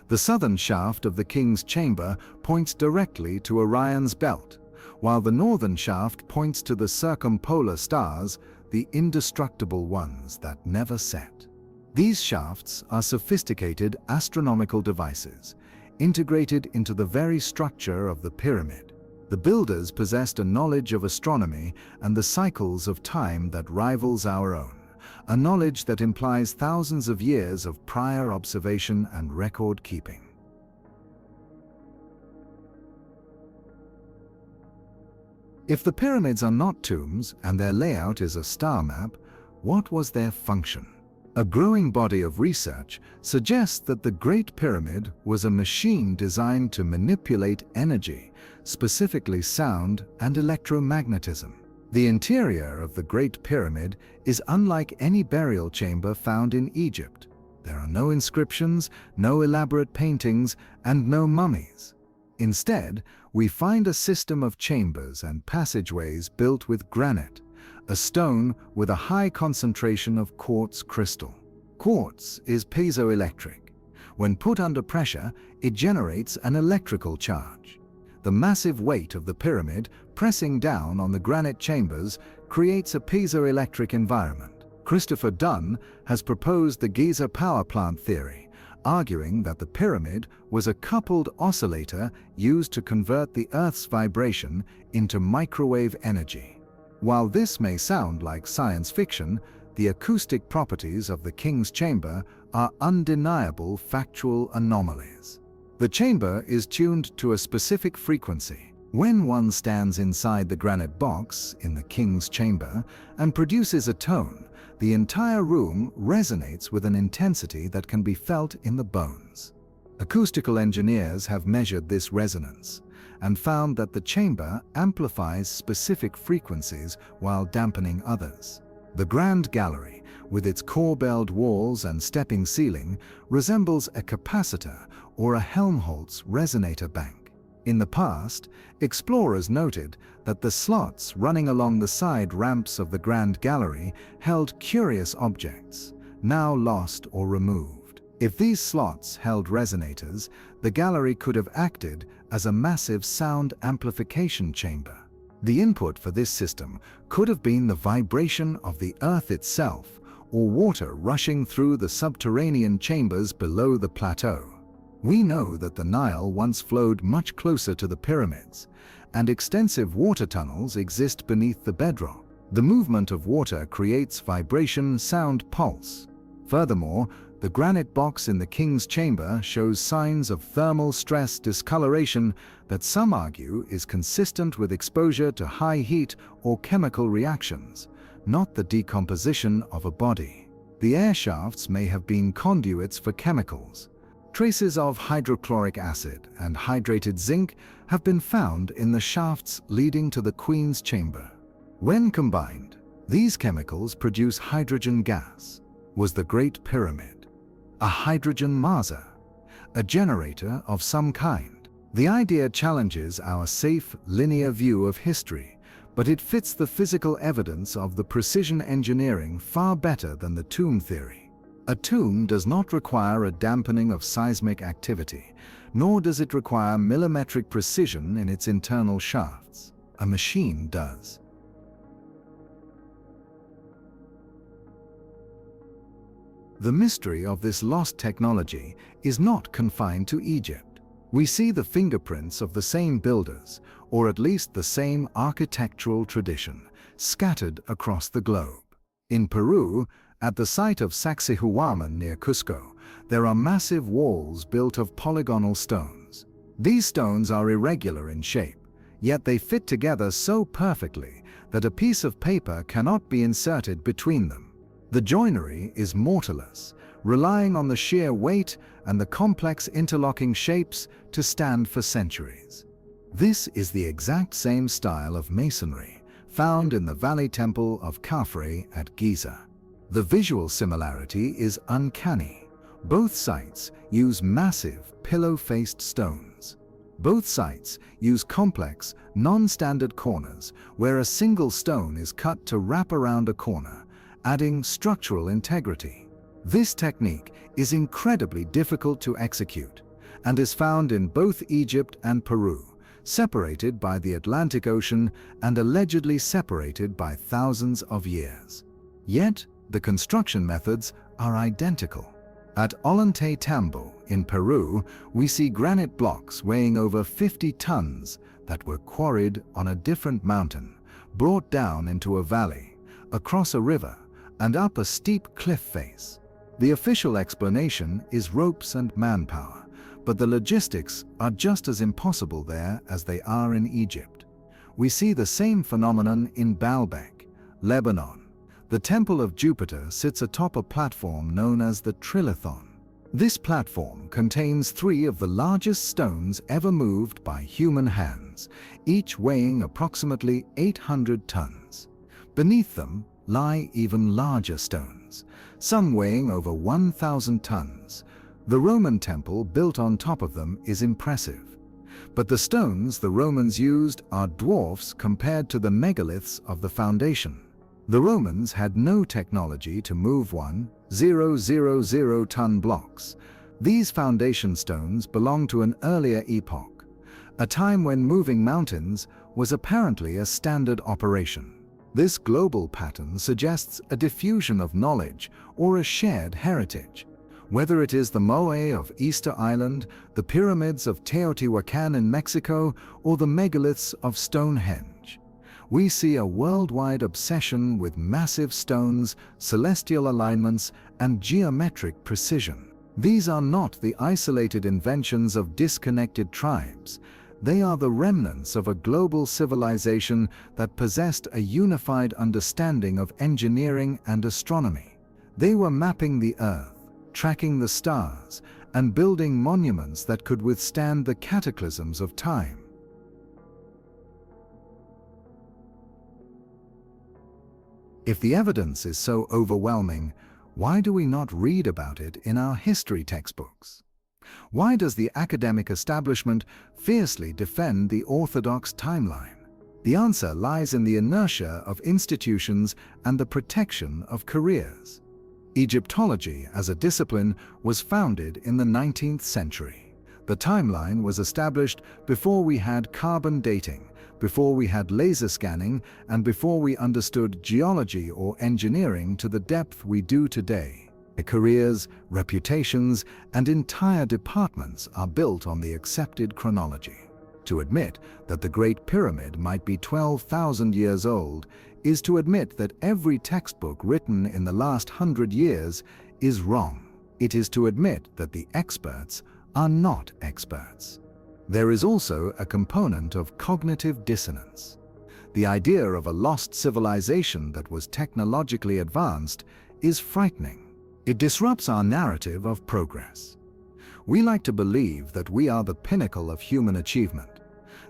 The southern shaft of the King's Chamber points directly to Orion's belt, while the northern shaft points to the circumpolar stars, the indestructible ones that never set. These shafts are sophisticated astronomical devices, integrated into the very structure of the pyramid. The builders possessed a knowledge of astronomy and the cycles of time that rivals our own, a knowledge that implies thousands of years of prior observation and record keeping. If the pyramids are not tombs and their layout is a star map, what was their function? A growing body of research suggests that the Great Pyramid was a machine designed to manipulate energy, specifically sound and electromagnetism. The interior of the Great Pyramid is unlike any burial chamber found in Egypt. There are no inscriptions, no elaborate paintings, and no mummies. Instead, we find a system of chambers and passageways built with granite, a stone with a high concentration of quartz crystal. Quartz is piezoelectric. When put under pressure, it generates an electrical charge. The massive weight of the pyramid pressing down on the granite chambers creates a piezoelectric environment. Christopher Dunn has proposed the Giza power plant theory, arguing that the pyramid was a coupled oscillator used to convert the Earth's vibration into microwave energy. While this may sound like science fiction, the acoustic properties of the King's Chamber are undeniable factual anomalies. The chamber is tuned to a specific frequency. When one stands inside the granite box in the King's Chamber and produces a tone, the entire room resonates with an intensity that can be felt in the bones. Acoustical engineers have measured this resonance and found that the chamber amplifies specific frequencies while dampening others. The Grand Gallery, with its corbelled walls and stepping ceiling, resembles a capacitor or a Helmholtz resonator bank. In the past, explorers noted that the slots running along the side ramps of the Grand Gallery held curious objects, now lost or removed. If these slots held resonators, the gallery could have acted as a massive sound amplification chamber. The input for this system could have been the vibration of the Earth itself or water rushing through the subterranean chambers below the plateau. We know that the Nile once flowed much closer to the pyramids, and extensive water tunnels exist beneath the bedrock. The movement of water creates vibration sound pulse. Furthermore, the granite box in the King's Chamber shows signs of thermal stress discoloration that some argue is consistent with exposure to high heat or chemical reactions, not the decomposition of a body. The air shafts may have been conduits for chemicals. Traces of hydrochloric acid and hydrated zinc have been found in the shafts leading to the Queen's Chamber. When combined, these chemicals produce hydrogen gas. Was the Great Pyramid a hydrogen maser, a generator of some kind? The idea challenges our safe, linear view of history, but it fits the physical evidence of the precision engineering far better than the tomb theory. A tomb does not require a dampening of seismic activity, nor does it require millimetric precision in its internal shafts. A machine does. The mystery of this lost technology is not confined to Egypt. We see the fingerprints of the same builders, or at least the same architectural tradition, scattered across the globe. In Peru, at the site of Sacsayhuaman near Cusco, there are massive walls built of polygonal stones. These stones are irregular in shape, yet they fit together so perfectly that a piece of paper cannot be inserted between them. The joinery is mortarless, relying on the sheer weight and the complex interlocking shapes to stand for centuries. This is the exact same style of masonry found in the Valley Temple of Khafre at Giza. The visual similarity is uncanny. Both sites use massive, pillow-faced stones. Both sites use complex, non-standard corners where a single stone is cut to wrap around a corner, adding structural integrity. This technique is incredibly difficult to execute and is found in both Egypt and Peru, separated by the Atlantic Ocean and allegedly separated by thousands of years. Yet, the construction methods are identical. At Ollantaytambo in Peru, we see granite blocks weighing over 50 tons that were quarried on a different mountain, brought down into a valley, across a river, and up a steep cliff face. The official explanation is ropes and manpower, but the logistics are just as impossible there as they are in Egypt. We see the same phenomenon in Baalbek, Lebanon. The Temple of Jupiter sits atop a platform known as the Trilithon. This platform contains 3 of the largest stones ever moved by human hands, each weighing approximately 800 tons. Beneath them lie even larger stones, some weighing over 1,000 tons. The Roman temple built on top of them is impressive. But the stones the Romans used are dwarfs compared to the megaliths of the foundation. The Romans had no technology to move 1,000-ton blocks. These foundation stones belong to an earlier epoch, a time when moving mountains was apparently a standard operation. This global pattern suggests a diffusion of knowledge or a shared heritage. Whether it is the moai of Easter Island, the pyramids of Teotihuacan in Mexico, or the megaliths of Stonehenge, we see a worldwide obsession with massive stones, celestial alignments, and geometric precision. These are not the isolated inventions of disconnected tribes. They are the remnants of a global civilization that possessed a unified understanding of engineering and astronomy. They were mapping the Earth, tracking the stars, and building monuments that could withstand the cataclysms of time. If the evidence is so overwhelming, why do we not read about it in our history textbooks? Why does the academic establishment fiercely defend the orthodox timeline? The answer lies in the inertia of institutions and the protection of careers. Egyptology as a discipline was founded in the 19th century. The timeline was established before we had carbon dating, before we had laser scanning, and before we understood geology or engineering to the depth we do today. Careers, reputations, and entire departments are built on the accepted chronology. To admit that the Great Pyramid might be 12,000 years old is to admit that every textbook written in the last 100 years is wrong. It is to admit that the experts are not experts. There is also a component of cognitive dissonance. The idea of a lost civilization that was technologically advanced is frightening. It disrupts our narrative of progress. We like to believe that we are the pinnacle of human achievement,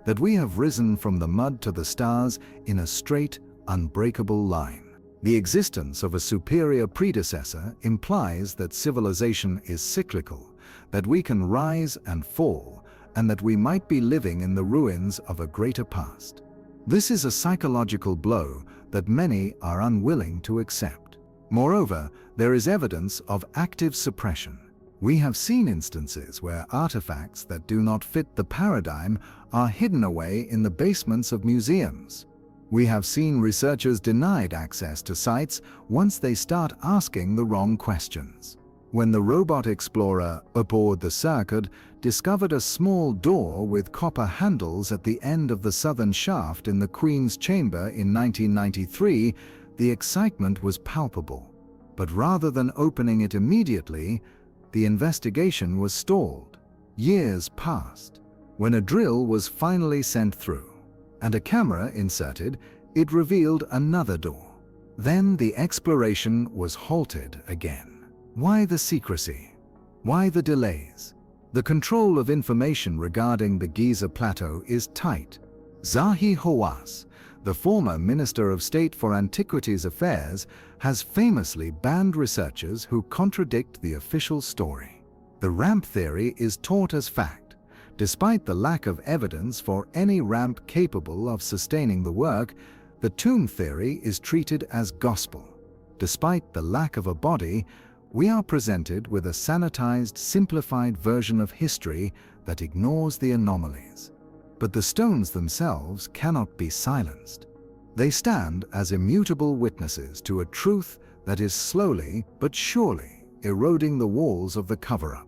that we have risen from the mud to the stars in a straight, unbreakable line. The existence of a superior predecessor implies that civilization is cyclical, that we can rise and fall, and that we might be living in the ruins of a greater past. This is a psychological blow that many are unwilling to accept. Moreover, there is evidence of active suppression. We have seen instances where artifacts that do not fit the paradigm are hidden away in the basements of museums. We have seen researchers denied access to sites once they start asking the wrong questions. When the robot explorer aboard the Circuit discovered a small door with copper handles at the end of the southern shaft in the Queen's Chamber in 1993, the excitement was palpable. But rather than opening it immediately, the investigation was stalled. Years passed. When a drill was finally sent through and a camera inserted, it revealed another door. Then the exploration was halted again. Why the secrecy? Why the delays? The control of information regarding the Giza Plateau is tight. Zahi Hawass, the former Minister of State for Antiquities Affairs, has famously banned researchers who contradict the official story. The ramp theory is taught as fact. Despite the lack of evidence for any ramp capable of sustaining the work, the tomb theory is treated as gospel. Despite the lack of a body, we are presented with a sanitized, simplified version of history that ignores the anomalies. But the stones themselves cannot be silenced. They stand as immutable witnesses to a truth that is slowly but surely eroding the walls of the cover-up.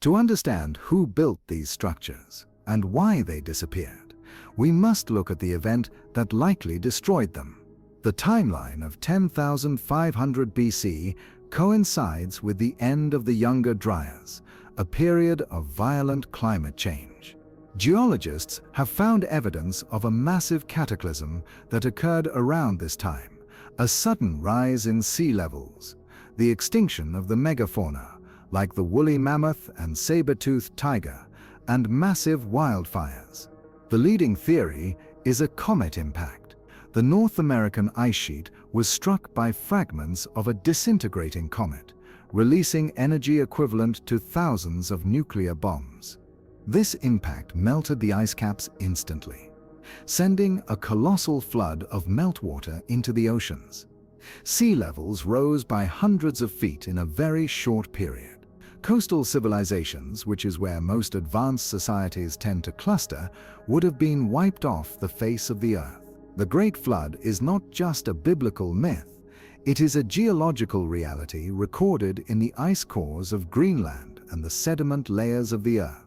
To understand who built these structures and why they disappeared, we must look at the event that likely destroyed them. The timeline of 10,500 BC coincides with the end of the Younger Dryas, a period of violent climate change. Geologists have found evidence of a massive cataclysm that occurred around this time, a sudden rise in sea levels, the extinction of the megafauna, like the woolly mammoth and saber-toothed tiger, and massive wildfires. The leading theory is a comet impact. The North American ice sheet was struck by fragments of a disintegrating comet, releasing energy equivalent to thousands of nuclear bombs. This impact melted the ice caps instantly, sending a colossal flood of meltwater into the oceans. Sea levels rose by hundreds of feet in a very short period. Coastal civilizations, which is where most advanced societies tend to cluster, would have been wiped off the face of the earth. The Great Flood is not just a biblical myth, it is a geological reality recorded in the ice cores of Greenland and the sediment layers of the earth.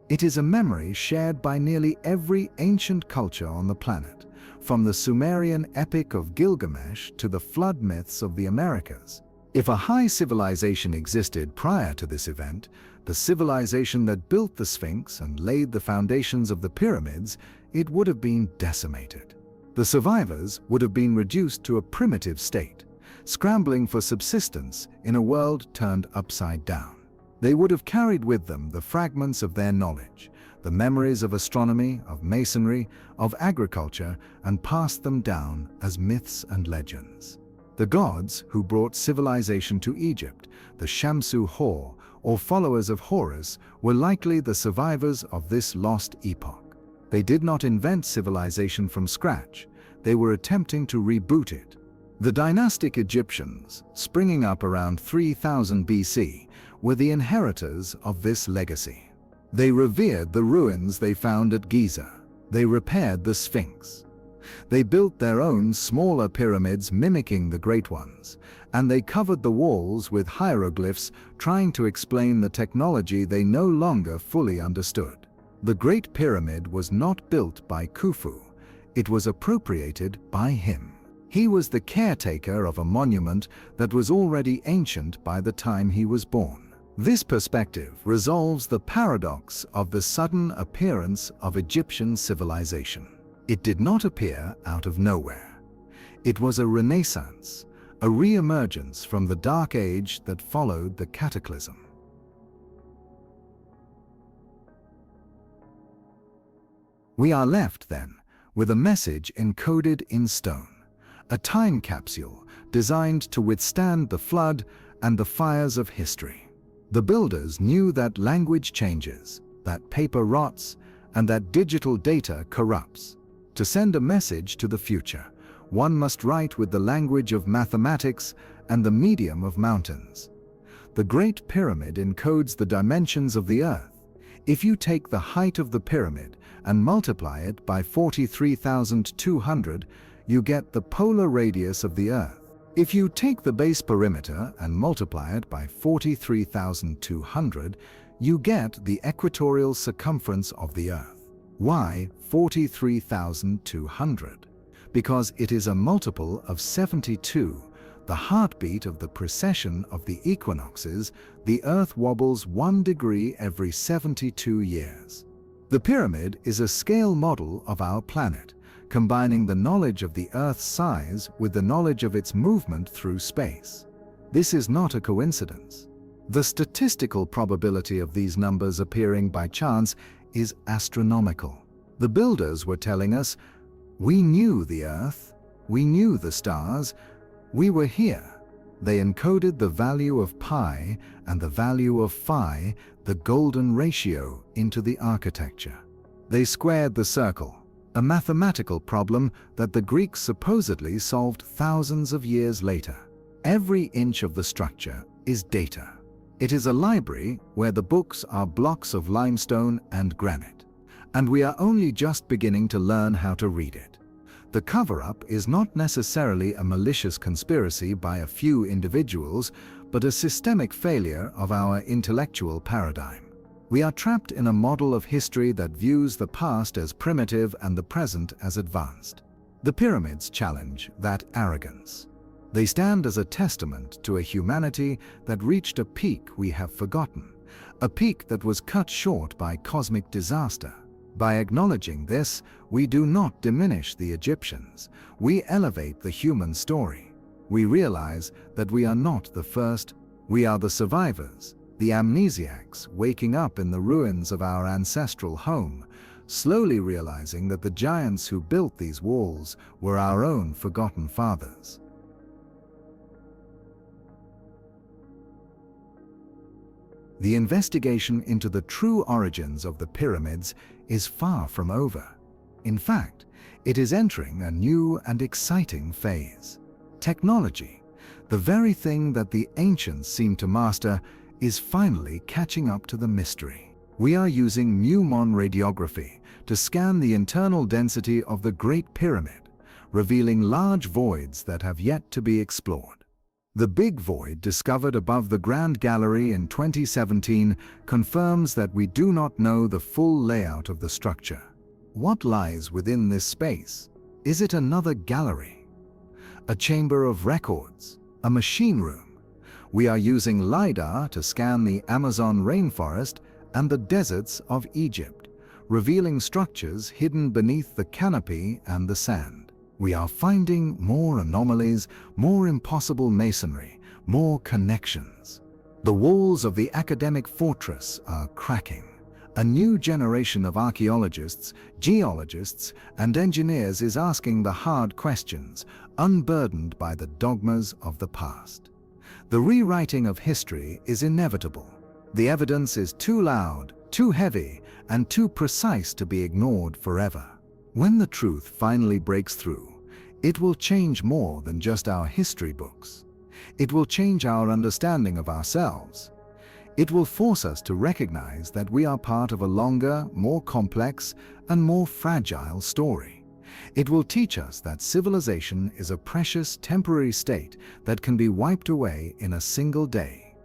It is a memory shared by nearly every ancient culture on the planet, from the Sumerian epic of Gilgamesh to the flood myths of the Americas. If a high civilization existed prior to this event, the civilization that built the Sphinx and laid the foundations of the pyramids, it would have been decimated. The survivors would have been reduced to a primitive state, scrambling for subsistence in a world turned upside down. They would have carried with them the fragments of their knowledge, the memories of astronomy, of masonry, of agriculture, and passed them down as myths and legends. The gods who brought civilization to Egypt, the Shamsu Hor, or followers of Horus, were likely the survivors of this lost epoch. They did not invent civilization from scratch, they were attempting to reboot it. The dynastic Egyptians, springing up around 3000 BC, were the inheritors of this legacy. They revered the ruins they found at Giza. They repaired the Sphinx. They built their own smaller pyramids mimicking the great ones, and they covered the walls with hieroglyphs trying to explain the technology they no longer fully understood. The Great Pyramid was not built by Khufu, it was appropriated by him. He was the caretaker of a monument that was already ancient by the time he was born. This perspective resolves the paradox of the sudden appearance of Egyptian civilization. It did not appear out of nowhere. It was a renaissance, a re-emergence from the dark age that followed the cataclysm. We are left, then, with a message encoded in stone, a time capsule designed to withstand the flood and the fires of history. The builders knew that language changes, that paper rots, and that digital data corrupts. To send a message to the future, one must write with the language of mathematics and the medium of mountains. The Great Pyramid encodes the dimensions of the Earth. If you take the height of the pyramid and multiply it by 43,200, you get the polar radius of the Earth. If you take the base perimeter and multiply it by 43,200, you get the equatorial circumference of the Earth. Why 43,200? Because it is a multiple of 72, the heartbeat of the precession of the equinoxes. The Earth wobbles 1 degree every 72 years. The pyramid is a scale model of our planet, combining the knowledge of the Earth's size with the knowledge of its movement through space. This is not a coincidence. The statistical probability of these numbers appearing by chance is astronomical. The builders were telling us, we knew the Earth, we knew the stars, we were here. They encoded the value of pi and the value of phi, the golden ratio, into the architecture. They squared the circle, a mathematical problem that the Greeks supposedly solved thousands of years later. Every inch of the structure is data. It is a library where the books are blocks of limestone and granite, and we are only just beginning to learn how to read it. The cover-up is not necessarily a malicious conspiracy by a few individuals, but a systemic failure of our intellectual paradigm. We are trapped in a model of history that views the past as primitive and the present as advanced. The pyramids challenge that arrogance. They stand as a testament to a humanity that reached a peak we have forgotten, a peak that was cut short by cosmic disaster. By acknowledging this, we do not diminish the Egyptians, we elevate the human story. We realize that we are not the first, we are the survivors, the amnesiacs waking up in the ruins of our ancestral home, slowly realizing that the giants who built these walls were our own forgotten fathers. The investigation into the true origins of the pyramids is far from over. In fact, it is entering a new and exciting phase. Technology, the very thing that the ancients seemed to master, is finally catching up to the mystery. We are using Muon radiography to scan the internal density of the Great Pyramid, revealing large voids that have yet to be explored. The Big Void discovered above the Grand Gallery in 2017 confirms that we do not know the full layout of the structure. What lies within this space? Is it another gallery? A chamber of records? A machine room? We are using LiDAR to scan the Amazon rainforest and the deserts of Egypt, revealing structures hidden beneath the canopy and the sand. We are finding more anomalies, more impossible masonry, more connections. The walls of the academic fortress are cracking. A new generation of archaeologists, geologists, and engineers is asking the hard questions, unburdened by the dogmas of the past. The rewriting of history is inevitable. The evidence is too loud, too heavy, and too precise to be ignored forever. When the truth finally breaks through, it will change more than just our history books. It will change our understanding of ourselves. It will force us to recognize that we are part of a longer, more complex, and more fragile story. It will teach us that civilization is a precious, temporary state that can be wiped away in a single day.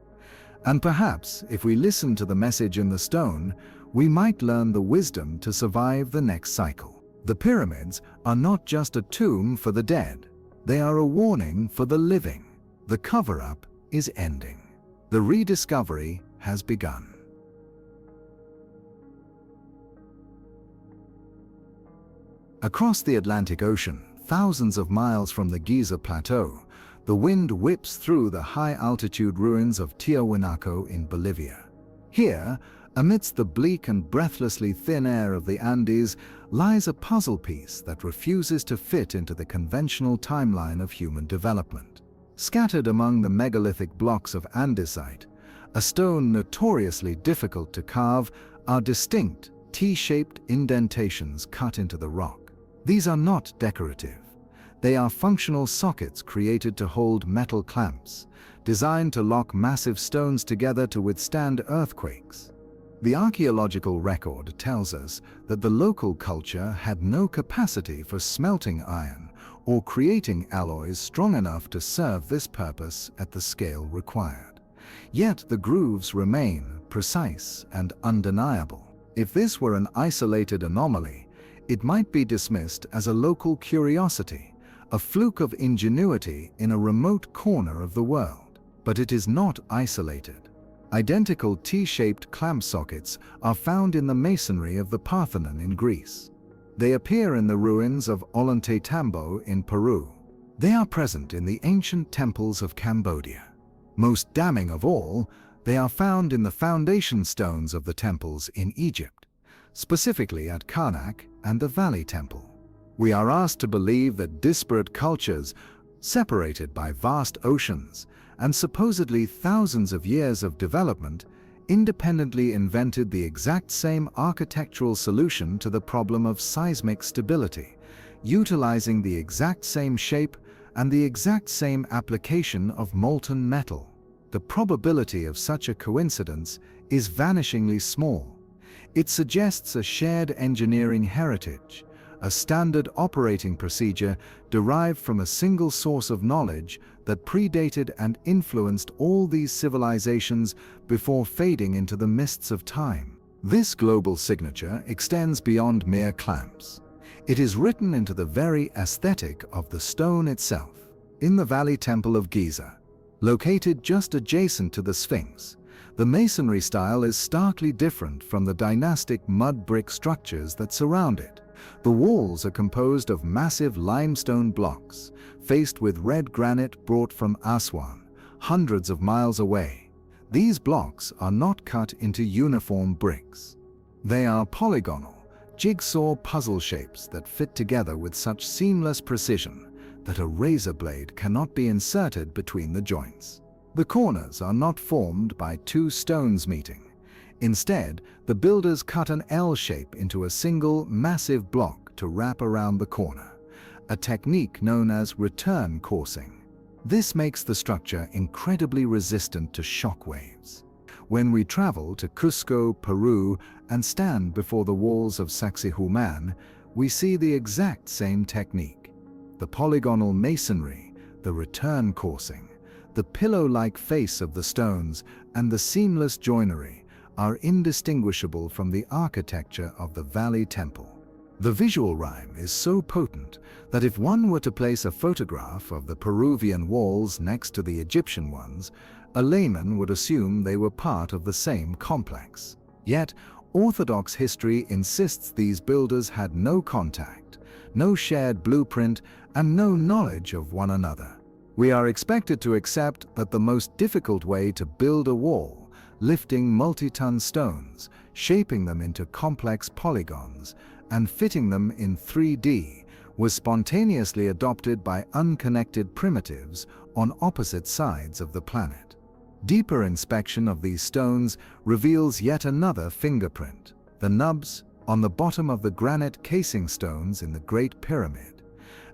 And perhaps, if we listen to the message in the stone, we might learn the wisdom to survive the next cycle. The pyramids are not just a tomb for the dead. They are a warning for the living. The cover-up is ending. The rediscovery has begun. Across the Atlantic Ocean, thousands of miles from the Giza Plateau, the wind whips through the high-altitude ruins of Tiahuanaco in Bolivia. Here, amidst the bleak and breathlessly thin air of the Andes, lies a puzzle piece that refuses to fit into the conventional timeline of human development. Scattered among the megalithic blocks of andesite, a stone notoriously difficult to carve, are distinct, T-shaped indentations cut into the rock. These are not decorative. They are functional sockets created to hold metal clamps, designed to lock massive stones together to withstand earthquakes. The archaeological record tells us that the local culture had no capacity for smelting iron or creating alloys strong enough to serve this purpose at the scale required. Yet the grooves remain precise and undeniable. If this were an isolated anomaly, it might be dismissed as a local curiosity, a fluke of ingenuity in a remote corner of the world. But it is not isolated. Identical T-shaped clamp sockets are found in the masonry of the Parthenon in Greece. They appear in the ruins of Ollantaytambo in Peru. They are present in the ancient temples of Cambodia. Most damning of all, they are found in the foundation stones of the temples in Egypt, specifically at Karnak and the Valley Temple. We are asked to believe that disparate cultures, separated by vast oceans and supposedly thousands of years of development, independently invented the exact same architectural solution to the problem of seismic stability, utilizing the exact same shape and the exact same application of molten metal. The probability of such a coincidence is vanishingly small. It suggests a shared engineering heritage, a standard operating procedure derived from a single source of knowledge that predated and influenced all these civilizations before fading into the mists of time. This global signature extends beyond mere clamps. It is written into the very aesthetic of the stone itself. In the Valley Temple of Giza, located just adjacent to the Sphinx, The masonry style is starkly different from the dynastic mud brick structures that surround it. The walls are composed of massive limestone blocks, faced with red granite brought from Aswan, hundreds of miles away. These blocks are not cut into uniform bricks. They are polygonal, jigsaw puzzle shapes that fit together with such seamless precision that a razor blade cannot be inserted between the joints. The corners are not formed by two stones meeting. Instead, the builders cut an L shape into a single, massive block to wrap around the corner, a technique known as return coursing. This makes the structure incredibly resistant to shock waves. When we travel to Cusco, Peru, and stand before the walls of Sacsayhuaman, we see the exact same technique. The polygonal masonry, the return coursing, the pillow-like face of the stones, and the seamless joinery are indistinguishable from the architecture of the Valley Temple. The visual rhyme is so potent that if one were to place a photograph of the Peruvian walls next to the Egyptian ones, a layman would assume they were part of the same complex. Yet, Orthodox history insists these builders had no contact, no shared blueprint, and no knowledge of one another. We are expected to accept that the most difficult way to build a wall, lifting multi-ton stones, shaping them into complex polygons, and fitting them in 3D, was spontaneously adopted by unconnected primitives on opposite sides of the planet. Deeper inspection of these stones reveals yet another fingerprint, the nubs on the bottom of the granite casing stones in the Great Pyramid.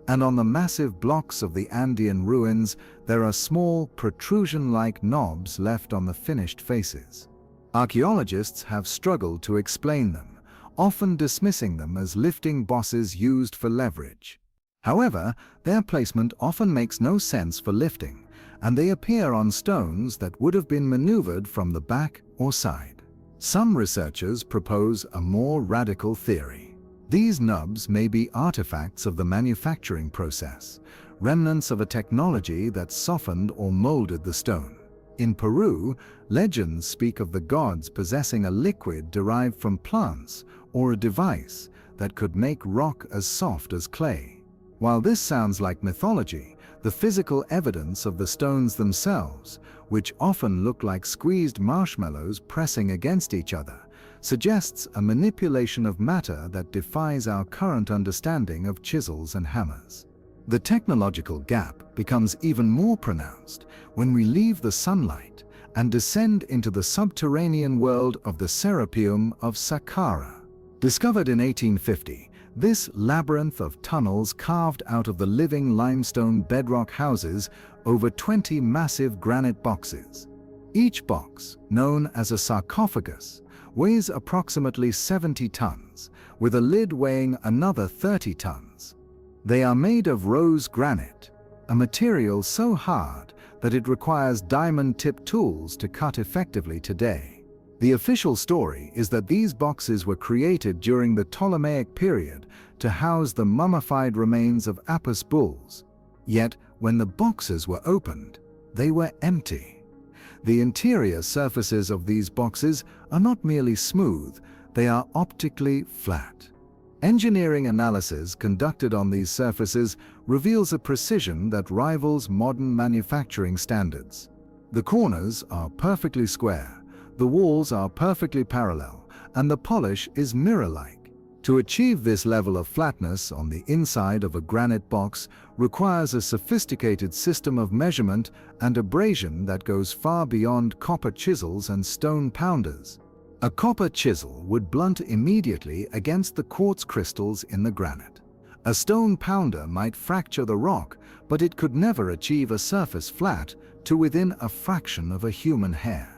And on the massive blocks of the Andean ruins, there are small, protrusion-like knobs left on the finished faces. Archaeologists have struggled to explain them, often dismissing them as lifting bosses used for leverage. However, their placement often makes no sense for lifting, and they appear on stones that would have been maneuvered from the back or side. Some researchers propose a more radical theory. These nubs may be artifacts of the manufacturing process, remnants of a technology that softened or molded the stone. In Peru, legends speak of the gods possessing a liquid derived from plants or a device that could make rock as soft as clay. While this sounds like mythology, the physical evidence of the stones themselves, which often look like squeezed marshmallows pressing against each other, suggests a manipulation of matter that defies our current understanding of chisels and hammers. The technological gap becomes even more pronounced when we leave the sunlight and descend into the subterranean world of the Serapeum of Saqqara. Discovered in 1850, this labyrinth of tunnels carved out of the living limestone bedrock houses over 20 massive granite boxes. Each box, known as a sarcophagus, weighs approximately 70 tons, with a lid weighing another 30 tons. They are made of rose granite, a material so hard that it requires diamond-tipped tools to cut effectively today. The official story is that these boxes were created during the Ptolemaic period to house the mummified remains of Apis bulls. Yet, when the boxes were opened, they were empty. The interior surfaces of these boxes are not merely smooth, they are optically flat. Engineering analysis conducted on these surfaces reveals a precision that rivals modern manufacturing standards. The corners are perfectly square, the walls are perfectly parallel, and the polish is mirror-like. To achieve this level of flatness on the inside of a granite box requires a sophisticated system of measurement and abrasion that goes far beyond copper chisels and stone pounders. A copper chisel would blunt immediately against the quartz crystals in the granite. A stone pounder might fracture the rock, but it could never achieve a surface flat to within a fraction of a human hair.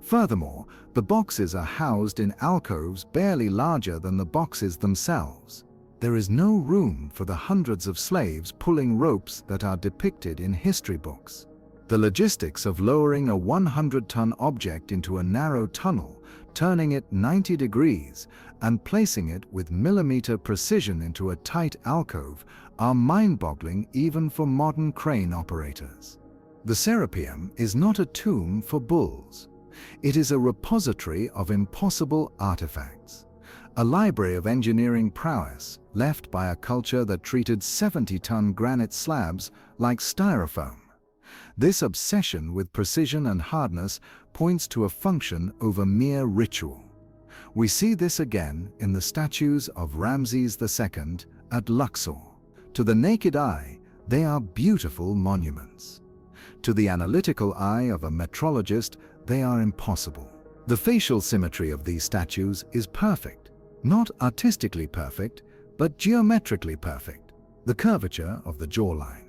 Furthermore, the boxes are housed in alcoves barely larger than the boxes themselves. There is no room for the hundreds of slaves pulling ropes that are depicted in history books. The logistics of lowering a 100-ton object into a narrow tunnel, turning it 90 degrees, and placing it with millimeter precision into a tight alcove are mind-boggling even for modern crane operators. The Serapeum is not a tomb for bulls. It is a repository of impossible artifacts, a library of engineering prowess left by a culture that treated 70-ton granite slabs like styrofoam. This obsession with precision and hardness points to a function over mere ritual. We see this again in the statues of Ramses II at Luxor. To the naked eye, they are beautiful monuments. To the analytical eye of a metrologist, they are impossible. The facial symmetry of these statues is perfect. Not artistically perfect, but geometrically perfect. The curvature of the jawline,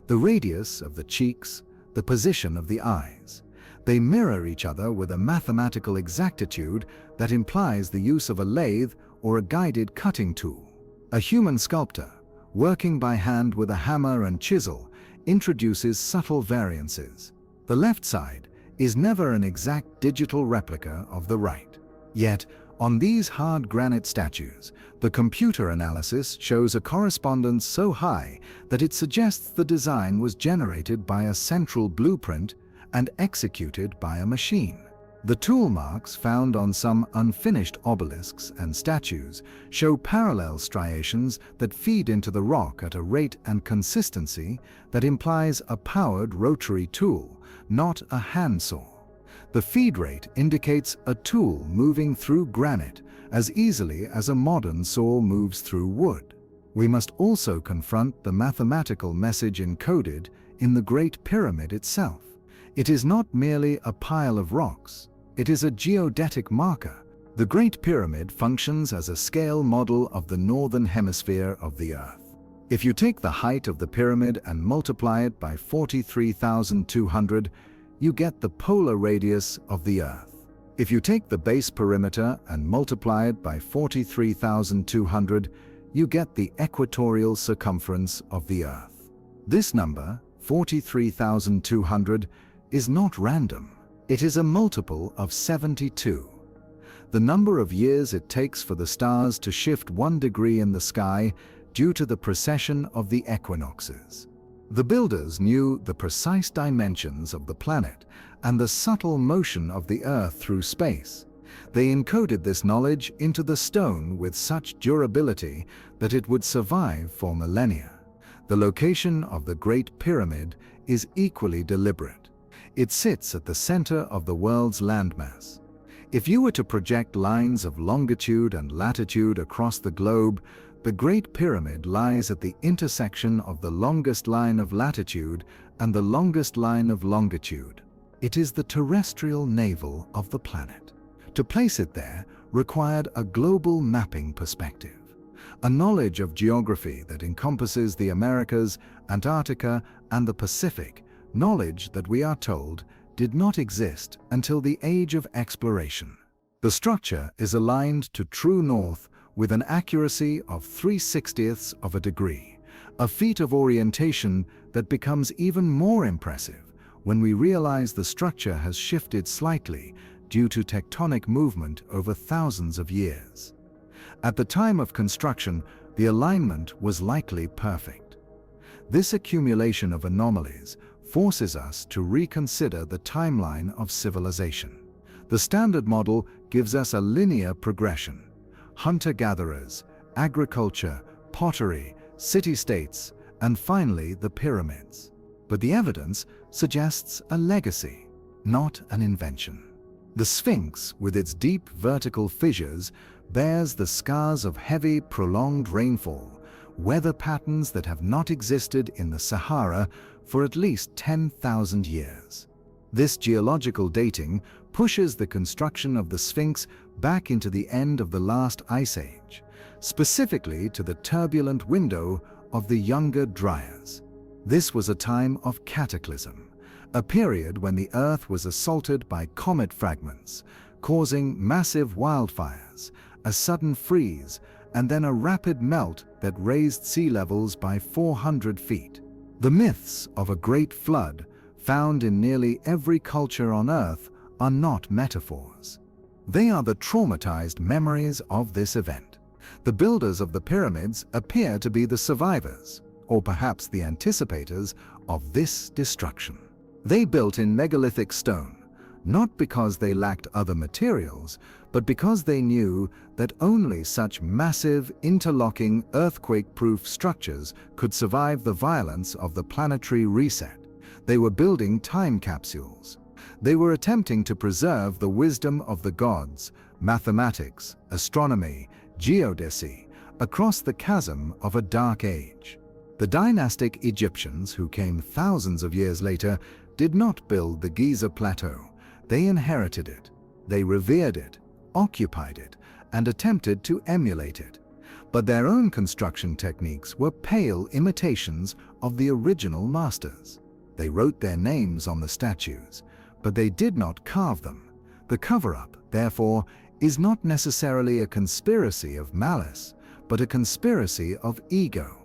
the radius of the cheeks, the position of the eyes. They mirror each other with a mathematical exactitude that implies the use of a lathe or a guided cutting tool. A human sculptor, working by hand with a hammer and chisel, introduces subtle variances. The left side is never an exact digital replica of the right. Yet, on these hard granite statues, the computer analysis shows a correspondence so high that it suggests the design was generated by a central blueprint and executed by a machine. The tool marks found on some unfinished obelisks and statues show parallel striations that feed into the rock at a rate and consistency that implies a powered rotary tool, not a handsaw. The feed rate indicates a tool moving through granite as easily as a modern saw moves through wood. We must also confront the mathematical message encoded in the Great Pyramid itself. It is not merely a pile of rocks, it is a geodetic marker. The Great Pyramid functions as a scale model of the northern hemisphere of the Earth. If you take the height of the pyramid and multiply it by 43,200, you get the polar radius of the Earth. If you take the base perimeter and multiply it by 43,200, you get the equatorial circumference of the Earth. This number, 43,200, is not random. It is a multiple of 72. The number of years it takes for the stars to shift 1 degree in the sky due to the precession of the equinoxes. The builders knew the precise dimensions of the planet and the subtle motion of the Earth through space. They encoded this knowledge into the stone with such durability that it would survive for millennia. The location of the Great Pyramid is equally deliberate. It sits at the center of the world's landmass. If you were to project lines of longitude and latitude across the globe, the Great Pyramid lies at the intersection of the longest line of latitude and the longest line of longitude. It is the terrestrial navel of the planet. To place it there required a global mapping perspective, a knowledge of geography that encompasses the Americas, Antarctica, and the Pacific, knowledge that we are told did not exist until the age of exploration. The structure is aligned to true north with an accuracy of 3/60ths of a degree, a feat of orientation that becomes even more impressive when we realize the structure has shifted slightly due to tectonic movement over thousands of years. At the time of construction, the alignment was likely perfect. This accumulation of anomalies forces us to reconsider the timeline of civilization. The Standard Model gives us a linear progression: hunter-gatherers, agriculture, pottery, city-states, and finally the pyramids. But the evidence suggests a legacy, not an invention. The Sphinx, with its deep vertical fissures, bears the scars of heavy, prolonged rainfall, weather patterns that have not existed in the Sahara for at least 10,000 years. This geological dating pushes the construction of the Sphinx back into the end of the last ice age, specifically to the turbulent window of the Younger Dryas. This was a time of cataclysm, a period when the Earth was assaulted by comet fragments, causing massive wildfires, a sudden freeze, and then a rapid melt that raised sea levels by 400 feet. The myths of a great flood, found in nearly every culture on Earth, are not metaphors. They are the traumatized memories of this event. The builders of the pyramids appear to be the survivors, or perhaps the anticipators of this destruction. They built in megalithic stone, not because they lacked other materials, but because they knew that only such massive, interlocking, earthquake-proof structures could survive the violence of the planetary reset. They were building time capsules. They were attempting to preserve the wisdom of the gods, mathematics, astronomy, geodesy, across the chasm of a dark age. The dynastic Egyptians, who came thousands of years later, did not build the Giza Plateau. They inherited it. They revered it, occupied it, and attempted to emulate it. But their own construction techniques were pale imitations of the original masters. They wrote their names on the statues, but they did not carve them. The cover-up, therefore, is not necessarily a conspiracy of malice, but a conspiracy of ego.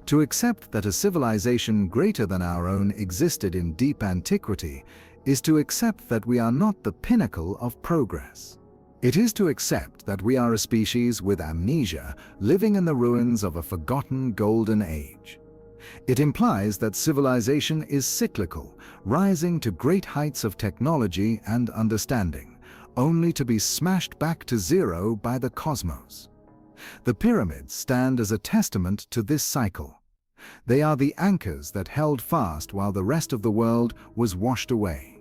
To accept that a civilization greater than our own existed in deep antiquity is to accept that we are not the pinnacle of progress. It is to accept that we are a species with amnesia living in the ruins of a forgotten golden age. It implies that civilization is cyclical, rising to great heights of technology and understanding, only to be smashed back to zero by the cosmos. The pyramids stand as a testament to this cycle. They are the anchors that held fast while the rest of the world was washed away.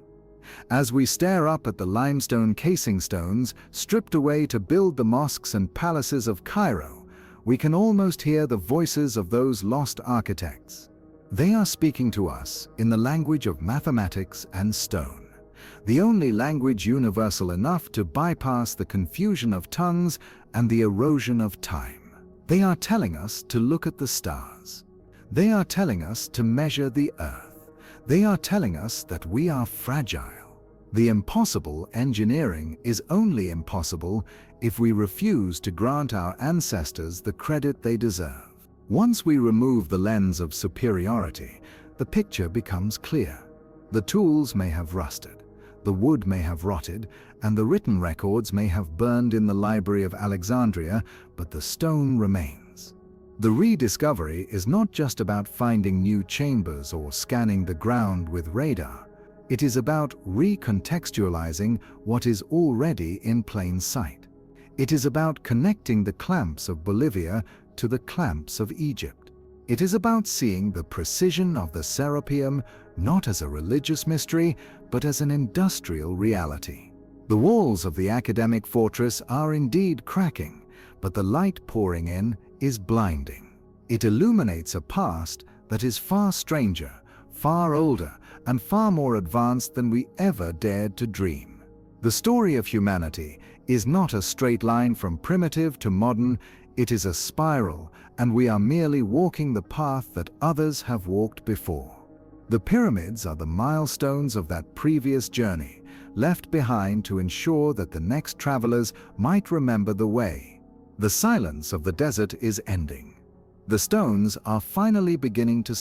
As we stare up at the limestone casing stones stripped away to build the mosques and palaces of Cairo, we can almost hear the voices of those lost architects. They are speaking to us in the language of mathematics and stone, the only language universal enough to bypass the confusion of tongues and the erosion of time. They are telling us to look at the stars. They are telling us to measure the earth. They are telling us that we are fragile. The impossible engineering is only impossible if we refuse to grant our ancestors the credit they deserve. Once we remove the lens of superiority, the picture becomes clear. The tools may have rusted, the wood may have rotted, and the written records may have burned in the Library of Alexandria, but the stone remains. The rediscovery is not just about finding new chambers or scanning the ground with radar. It is about recontextualizing what is already in plain sight. It is about connecting the clamps of Bolivia to the clamps of Egypt. It is about seeing the precision of the Serapeum not as a religious mystery, but as an industrial reality. The walls of the academic fortress are indeed cracking, but the light pouring in is blinding. It illuminates a past that is far stranger, far older, and far more advanced than we ever dared to dream. The story of humanity is not a straight line from primitive to modern. It is a spiral, and we are merely walking the path that others have walked before. The pyramids are the milestones of that previous journey, left behind to ensure that the next travelers might remember the way. The silence of the desert is ending. The stones are finally beginning to